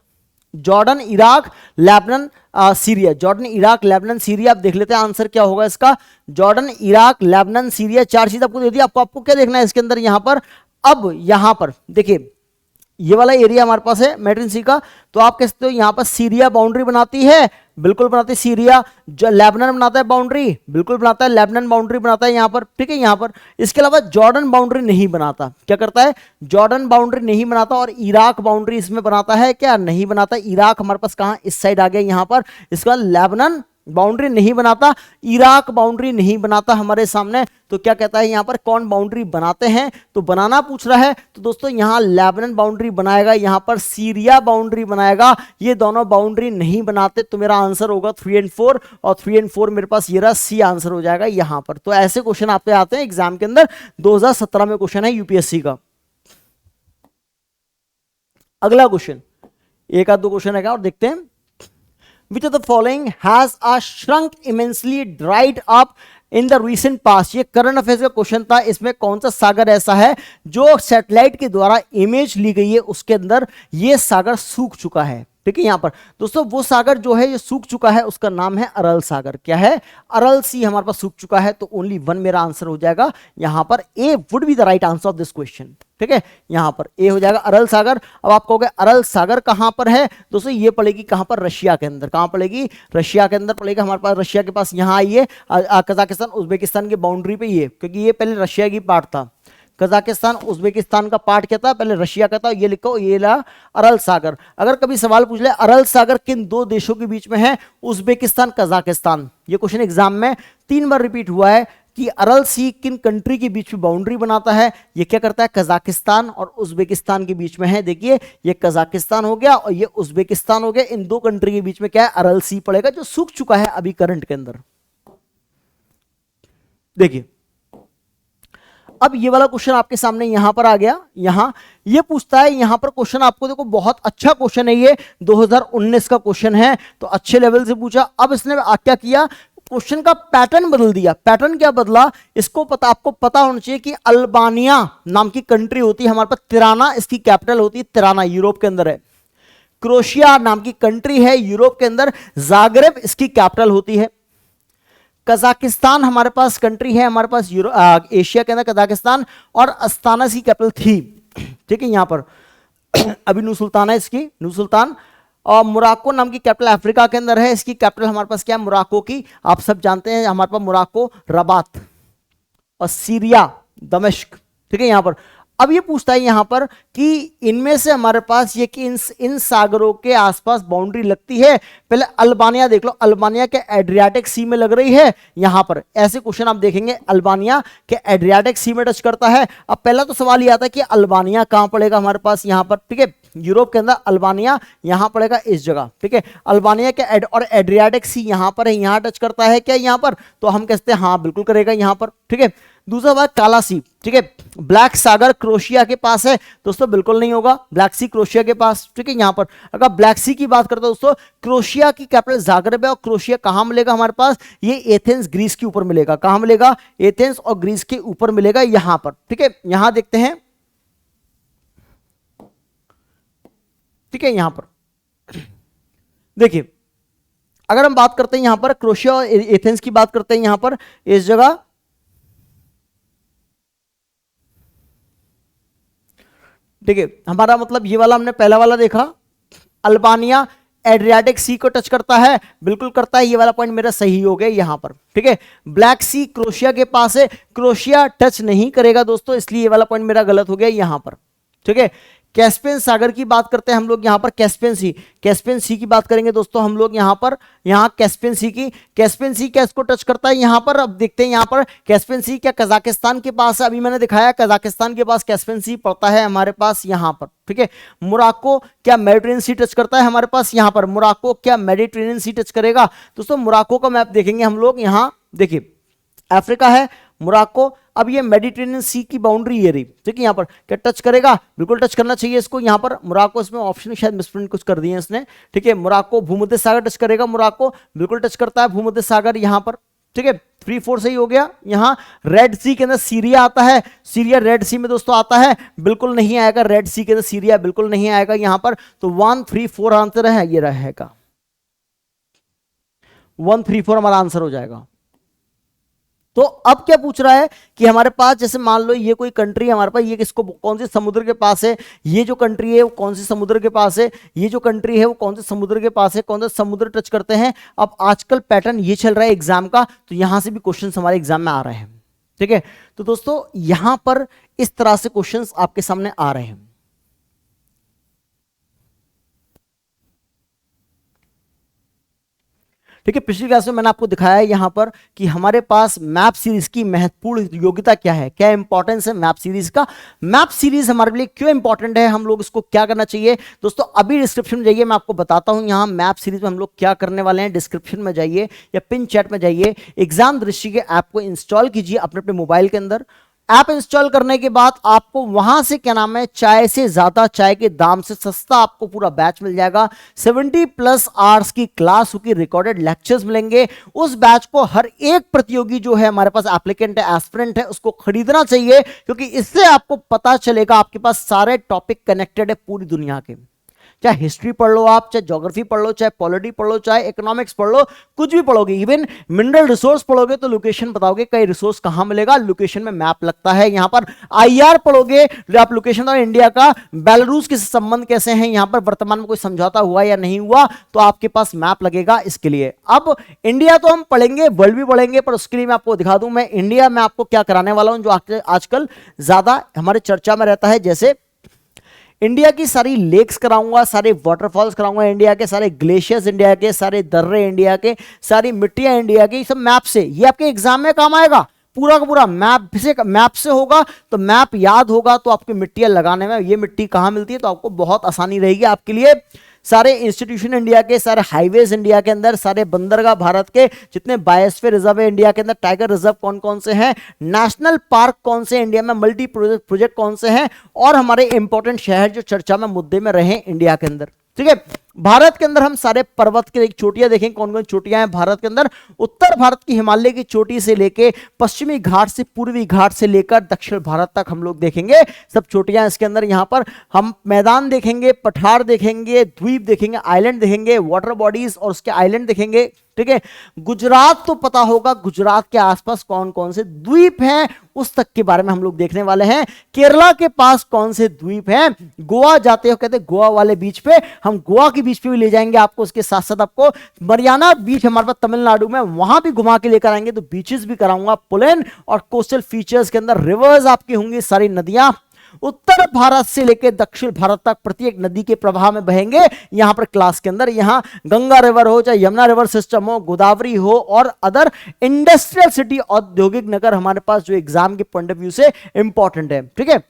Jordan, Iraq, Lebanon, Syria. Jordan, Iraq, Lebanon, Syria. आप देख लेते हैं आंसर क्या होगा इसका, जॉर्डन, इराक, लेबनान, सीरिया, चार चीज आपको दे दी। आपको क्या देखना है इसके अंदर यहां पर, अब यहां पर देखिए ये वाला एरिया हमारे पास है मेडिटेरेनियन सी का, तो आप कह सकते हो यहां पर सीरिया बाउंड्री बनाती है, बिल्कुल बनाती है सीरिया। जो लेबनान बनाता है बाउंड्री, बिल्कुल बनाता है, लेबनान बाउंड्री बनाता है यहां पर, ठीक है यहां पर। इसके अलावा जॉर्डन बाउंड्री नहीं बनाता, क्या करता है, जॉर्डन बाउंड्री नहीं बनाता, और इराक बाउंड्री इसमें बनाता है क्या, नहीं बनाता। इराक हमारे पास कहां, इस साइड आ गया यहां पर। इसका लेबनान बाउंड्री नहीं बनाता, इराक बाउंड्री नहीं बनाता हमारे सामने। तो क्या कहता है यहां पर, कौन बाउंड्री बनाते हैं, तो बनाना पूछ रहा है, तो दोस्तों यहां लेबनान बाउंड्री बनाएगा, यहां पर सीरिया बाउंड्री बनाएगा, ये दोनों बाउंड्री नहीं बनाते। तो मेरा आंसर होगा 3 और 4, और 3 और 4 मेरे पास ये रहा, सी आंसर हो जाएगा यहां पर। तो ऐसे क्वेश्चन आपके आते हैं एग्जाम के अंदर, 2017 में क्वेश्चन है यूपीएससी का। अगला क्वेश्चन, एक आध दो क्वेश्चन है क्या और देखते हैं। Which of the following has a shrunk immensely dried up in the recent past? ये करंट अफेयर्स का क्वेश्चन था। इसमें कौन सा सागर ऐसा है जो सैटेलाइट के द्वारा इमेज ली गई है उसके अंदर ये सागर सूख चुका है, ठीक है। यहां पर दोस्तों वो सागर जो है ये सूख चुका है, उसका नाम है अरल सागर। क्या है, अरल सी हमारे पास सूख चुका है। तो ओनली 1 मेरा आंसर हो जाएगा यहां पर, A would be the right answer of this question, ठीक है। यहां पर ए हो जाएगा अरल सागर। अब आप कहोगे अरल सागर कहां पर है, दोस्तों ये पड़ेगी कहां पर, रशिया के अंदर। कहां पड़ेगी, रशिया के अंदर पड़ेगा हमारे पास। रशिया के पास यहां आइए, कजाकिस्तान उज्बेकिस्तान की बाउंड्री पे ये, क्योंकि ये पहले रशिया की पार्ट था। कजाकिस्तान उज्बेकिस्तान का पार्ट क्या था, पहले रशिया का था। ये लिखो, ये ला अरल सागर। अगर कभी सवाल पूछ ले अरल सागर किन दो देशों के बीच में है, उज्बेकिस्तान, कजाकिस्तान। ये क्वेश्चन एग्जाम में 3 बार रिपीट हुआ है कि अरल सी किन कंट्री के बीच में बाउंड्री बनाता है। ये क्या करता है, कजाकिस्तान और उज्बेकिस्तान के बीच में है। देखिए ये कजाकिस्तान हो गया और ये उज्बेकिस्तान हो गया। इन दो कंट्री के बीच में क्या है, अरल सी पड़ेगा, जो सूख चुका है अभी करंट के अंदर। देखिए अब ये वाला क्वेश्चन आपके सामने यहां पर आ गया। यहां ये पूछता है, यहां पर क्वेश्चन आपको देखो बहुत अच्छा क्वेश्चन है, ये 2019 का क्वेश्चन है, तो अच्छे लेवल से पूछा। अब इसने क्या किया, क्वेश्चन का पैटर्न बदल दिया। पैटर्न क्या बदला, इसको पता, आपको पता होना चाहिए कि अल्बानिया नाम की कंट्री होती है हमारे पास, तिराना इसकी कैपिटल होती है, तिराना यूरोप के अंदर है। क्रोशिया नाम की कंट्री है यूरोप के अंदर, जाग्रेब इसकी कैपिटल होती है। कजाकिस्तान हमारे पास कंट्री है, हमारे पास एशिया के अंदर कजाकिस्तान, और अस्ताना की कैपिटल थी, ठीक है। यहां पर अभी नू सुल्तान है इसकी, नू सुल्तान। और मोरक्को नाम की कैपिटल अफ्रीका के अंदर है, इसकी कैपिटल हमारे पास क्या है, मोरक्को की, आप सब जानते हैं हमारे पास मोरक्को, रबात। और सीरिया दमिश्क, ठीक है। यहां पर अब ये पूछता है यहां पर कि इनमें से हमारे पास ये कि इन सागरों के आसपास बाउंड्री लगती है। पहले अल्बानिया देख लो, अल्बानिया के एड्रियाटिक सी में लग रही है। यहां पर ऐसे क्वेश्चन आप देखेंगे, अल्बानिया के एड्रियाटिक सी में टच करता है। अब पहला तो सवाल ये आता है कि अल्बानिया कहां पड़ेगा हमारे पास, यहां पर, ठीक है। यूरोप के अंदर अल्बानिया यहां पड़ेगा इस जगह, ठीक है। अल्बानिया के और एड्रियाटिक सी यहां पर है, यहां टच करता है क्या यहां पर, तो हम कहते हैं हाँ बिल्कुल करेगा यहां पर, ठीक है। दूसरा बात काला सी, ठीक है। ब्लैक सागर क्रोशिया के पास है दोस्तों, बिल्कुल नहीं होगा, ब्लैक सी क्रोशिया के पास, ठीक है। यहां पर अगर ब्लैक सी की बात करते हैं दोस्तों, क्रोशिया की कैपिटल जाग्रेब है, और क्रोशिया कहां मिलेगा हमारे पास, ये एथेंस ग्रीस के ऊपर मिलेगा। कहां मिलेगा, एथेंस और ग्रीस के ऊपर मिलेगा यहां पर, ठीक है। यहां देखते हैं, ठीक है। यहां पर देखिए अगर हम बात करते हैं यहां पर क्रोशिया और एथेंस की बात करते हैं यहां पर इस जगह, ठीक है। हमारा मतलब ये वाला हमने पहला वाला देखा, अल्बानिया एड्रियाटिक सी को टच करता है, बिल्कुल करता है, ये वाला पॉइंट मेरा सही हो गया यहां पर, ठीक है। ब्लैक सी क्रोशिया के पास है, क्रोशिया टच नहीं करेगा दोस्तों, इसलिए ये वाला पॉइंट मेरा गलत हो गया यहां पर, ठीक है। कैस्पियन सागर की बात करते हैं हम लोग, यहां पर कैस्पियन सी की बात करेंगे दोस्तों हम लोग यहां पर, यहां कैस्पियन सी क्या इसको टच करता है यहां पर। अब देखते हैं यहां पर कैस्पियन सी क्या कजाकिस्तान के पास है, अभी मैंने दिखाया कजाकिस्तान के पास कैस्पियन सी पड़ता है हमारे पास यहां पर, ठीक है। मोरक्को क्या मेडिटेरेनियन सी टच करता है हमारे पास यहां पर, मोरक्को क्या मेडिटेरेनियन सी टच करेगा दोस्तों। मोरक्को का मैप देखेंगे हम लोग, यहां देखिए अफ्रीका है मोरक्को, अब ये मेडिटेरेनियन सी की बाउंड्री ये रही, ठीक है। यहाँ पर क्या टच करेगा, बिल्कुल टच करना चाहिए इसको यहाँ पर। मोरक्को इसमें ऑप्शन शायद मिसप्रिंट कुछ कर दिए इसने, ठीक है। मोरक्को भूमध्य सागर टच करेगा, मोरक्को बिल्कुल टच करता है भूमध्य सागर यहाँ पर, ठीक है। 3-4 सही हो गया। यहाँ रेड सी के अंदर सीरिया आता है, सीरिया रेड सी में दोस्तों आता है, बिल्कुल नहीं आएगा रेड सी के अंदर सीरिया, बिल्कुल नहीं आएगा यहाँ पर। तो 1-3-4 आंसर है, ये रहेगा 1-3-4 हमारा आंसर हो जाएगा। तो अब क्या पूछ रहा है कि हमारे पास जैसे मान लो ये कोई कंट्री है हमारे पास, ये किसको कौन से समुद्र के पास है, ये जो कंट्री है वो कौन से समुद्र के पास है, ये जो कंट्री है वो कौन से समुद्र के पास है, कौन सा समुद्र टच करते हैं। अब आजकल पैटर्न ये चल रहा है एग्जाम का, तो यहां से भी क्वेश्चन हमारे एग्जाम में आ रहे हैं, ठीक है। तो दोस्तों यहां पर इस तरह से क्वेश्चन आपके सामने आ रहे हैं। ठीक है, पिछली क्लास में मैंने आपको दिखाया है यहां पर कि हमारे पास मैप सीरीज की महत्वपूर्ण योग्यता क्या है, क्या इंपॉर्टेंस है मैप सीरीज का। मैप सीरीज हमारे लिए क्यों इंपॉर्टेंट है, हम लोग इसको क्या करना चाहिए दोस्तों। अभी डिस्क्रिप्शन में जाइए, मैं आपको बताता हूं यहां मैप सीरीज में हम लोग क्या करने वाले हैं। डिस्क्रिप्शन में जाइए या पिन चैट में जाइए, एग्जाम दृष्टि के ऐप को इंस्टॉल कीजिए अपने अपने मोबाइल के अंदर। ऐप इंस्टॉल करने के बाद आपको वहां से क्या नाम है, चाय से ज्यादा, चाय के दाम से सस्ता आपको पूरा बैच मिल जाएगा। 70+ आवर्स की क्लास की रिकॉर्डेड लेक्चर्स मिलेंगे। उस बैच को हर एक प्रतियोगी जो है हमारे पास एप्लीकेंट है, एस्पिरेंट है, उसको खरीदना चाहिए, क्योंकि इससे आपको पता चलेगा आपके पास सारे टॉपिक कनेक्टेड है पूरी दुनिया के। चाहे हिस्ट्री पढ़ लो आप, चाहे ज्योग्राफी पढ़ लो, चाहे पॉलिटी पढ़ लो, चाहे इकोनॉमिक्स पढ़ लो, कुछ भी पढ़ोगे, इवन मिनरल रिसोर्स पढ़ोगे तो लोकेशन बताओगे कई रिसोर्स कहां मिलेगा, लोकेशन में मैप लगता है। यहां पर आईआर पढ़ोगे, आप लोकेशन और इंडिया का बेलारूस के संबंध कैसे हैं, यहां पर वर्तमान में कोई समझौता हुआ या नहीं हुआ, तो आपके पास मैप लगेगा इसके लिए। अब इंडिया तो हम पढ़ेंगे, वर्ल्ड भी पढ़ेंगे, पर उसके लिए मैं आपको दिखा दूं मैं इंडिया में आपको क्या कराने वाला हूं, जो आजकल ज्यादा हमारे चर्चा में रहता है। जैसे इंडिया की सारी लेक्स कराऊंगा, सारे वाटरफॉल्स कराऊंगा इंडिया के, सारे ग्लेशियर्स इंडिया के, सारे दर्रे इंडिया के, सारी मिट्टियां इंडिया की, सब मैप से। ये आपके एग्जाम में काम आएगा, पूरा का पूरा मैप से होगा, तो मैप याद होगा तो आपकी मिट्टियां लगाने में, ये मिट्टी कहां मिलती है, तो आपको बहुत आसानी रहेगी आपके लिए। सारे इंस्टीट्यूशन इंडिया के, सारे हाईवेज इंडिया के अंदर, सारे बंदरगाह भारत के, जितने बायोस्फीयर रिजर्व है इंडिया के अंदर, टाइगर रिजर्व कौन कौन से हैं, नेशनल पार्क कौन से इंडिया में, मल्टी प्रोजेक्ट कौन से हैं, और हमारे इंपॉर्टेंट शहर जो चर्चा में मुद्दे में रहे इंडिया के अंदर, ठीक है। भारत के अंदर हम सारे पर्वत के चोटियां देखेंगे, कौन कौन चोटियां हैं भारत के अंदर। उत्तर भारत की हिमालय की चोटी से लेके पश्चिमी घाट से, पूर्वी घाट से लेकर दक्षिण भारत तक हम लोग देखेंगे, सब चोटियां इसके अंदर। यहां पर हम मैदान देखेंगे, पठार देखेंगे, द्वीप देखेंगे, आइलैंड देखेंगे, वाटर बॉडीज और उसके आइलैंड देखेंगे, ठीक है। गुजरात तो पता होगा, गुजरात के आसपास कौन कौन से द्वीप हैं उस तक के बारे में हम लोग देखने वाले हैं। केरला के पास कौन से द्वीप हैं, गोवा जाते हो कहते हैं गोवा वाले बीच पे, हम गोवा के बीच पे भी ले जाएंगे आपको। उसके साथ साथ आपको मरियाना बीच हमारे पास तमिलनाडु में, वहां भी घुमा के लेकर आएंगे, तो बीचेस भी कराऊंगा, पुलेन और कोस्टल फीचर्स के अंदर रिवर्स आपकी होंगी, सारी नदियां उत्तर भारत से लेकर दक्षिण भारत तक प्रत्येक नदी के प्रवाह में बहेंगे यहां पर क्लास के अंदर। यहां गंगा रिवर हो, चाहे यमुना रिवर सिस्टम हो, गोदावरी हो, और अदर इंडस्ट्रियल सिटी, औद्योगिक नगर हमारे पास जो एग्जाम के पॉइंट ऑफ व्यू से इंपॉर्टेंट है, ठीक है।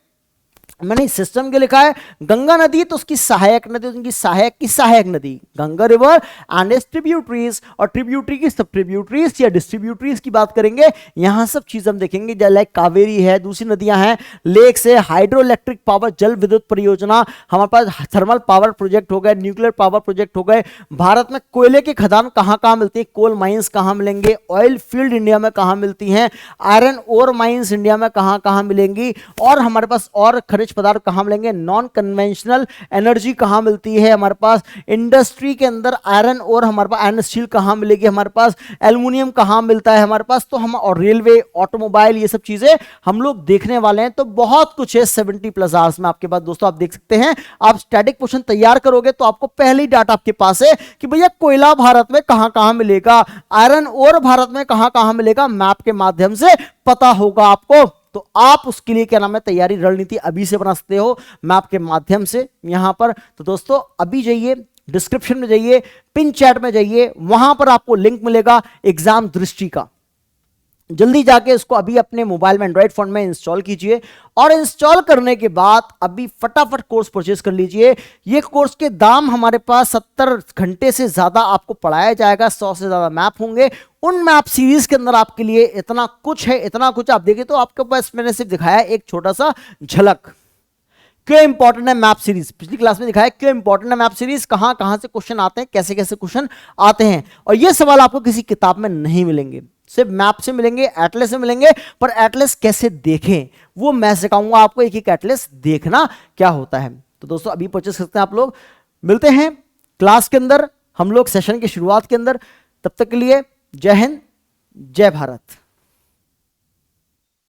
मैंने इस सिस्टम के लिखा है गंगा नदी, तो उसकी सहायक नदी, उनकी सहायक की सहायक नदी Ganga river and it's tributaries, और ट्रिब्यूटरी की सब ट्रिब्यूटरीज या डिस्ट्रीब्यूटरीज की बात करेंगे। यहां सब चीज हम देखेंगे, लाइक कावेरी है, दूसरी नदियां हैं, लेक से, हाइड्रो इलेक्ट्रिक पावर, जल विद्युत परियोजना, हमारे पास थर्मल पावर प्रोजेक्ट हो गए, न्यूक्लियर पावर प्रोजेक्ट हो गए। भारत में कोयले की खदान कहां कहां मिलती है, कोल माइंस कहां मिलेंगे, ऑयल फील्ड इंडिया में कहां मिलती हैं, आयरन ओर माइंस इंडिया में कहां कहां मिलेंगी, और हमारे पास और खनिज पदार्थ कहां मिलेंगे, नॉन कन्वेंशनल एनर्जी कहां मिलती है हमारे पास, इंडस्ट्री के अंदर आयरन और हमारे पास आयरन स्टील कहां मिलेगी, हमारे पास एल्युमिनियम कहां मिलता है हमारे पास, तो हम, और रेलवे, ऑटोमोबाइल, ये सब चीजें हम लोग देखने वाले हैं। तो बहुत कुछ है 70+ आवर्स में आपके पास दोस्तों, आप देख सकते हैं। आप स्टैटिक क्वेश्चन तैयार करोगे तो आपको पहले ही डाटा आपके पास है कि भैया कोयला भारत में कहां कहां मिलेगा, आयरन और भारत में कहां कहां मिलेगा, मैप के माध्यम से पता होगा आपको। तो आप उसके लिए क्या नाम है तैयारी रणनीति अभी से बना सकते हो मैप के माध्यम से यहां पर। तो दोस्तों अभी जाइए डिस्क्रिप्शन में, जाइए पिन चैट में, जाइए वहां पर आपको लिंक मिलेगा एग्जाम दृष्टि का। जल्दी जाके इसको अभी अपने मोबाइल में एंड्रॉइड फोन में इंस्टॉल कीजिए और इंस्टॉल करने के बाद अभी फटाफट कोर्स परचेज कर लीजिए। ये कोर्स के दाम हमारे पास 70 घंटे से ज्यादा आपको पढ़ाया जाएगा, 100 से ज्यादा मैप होंगे। उन मैप सीरीज के अंदर आपके लिए इतना कुछ है, इतना कुछ आप देखिए तो आपके पास मैंने सिर्फ दिखाया एक छोटा सा झलक। क्यों इंपॉर्टेंट है मैप सीरीज, पिछली क्लास में दिखाया क्यों इंपॉर्टेंट है मैप सीरीज, कहां कहां से क्वेश्चन आते हैं, कैसे कैसे क्वेश्चन आते हैं। और ये सवाल आपको किसी किताब में नहीं मिलेंगे, सिर्फ मैप से मिलेंगे, एटलस से मिलेंगे। पर एटलस कैसे देखें वो मैं सिखाऊंगा आपको, एक एक एटलस देखना क्या होता है। तो दोस्तों अभी परचेस सकते हैं आप लोग। मिलते हैं क्लास के अंदर हम लोग सेशन की शुरुआत के अंदर। तब तक के लिए जय हिंद, जय भारत।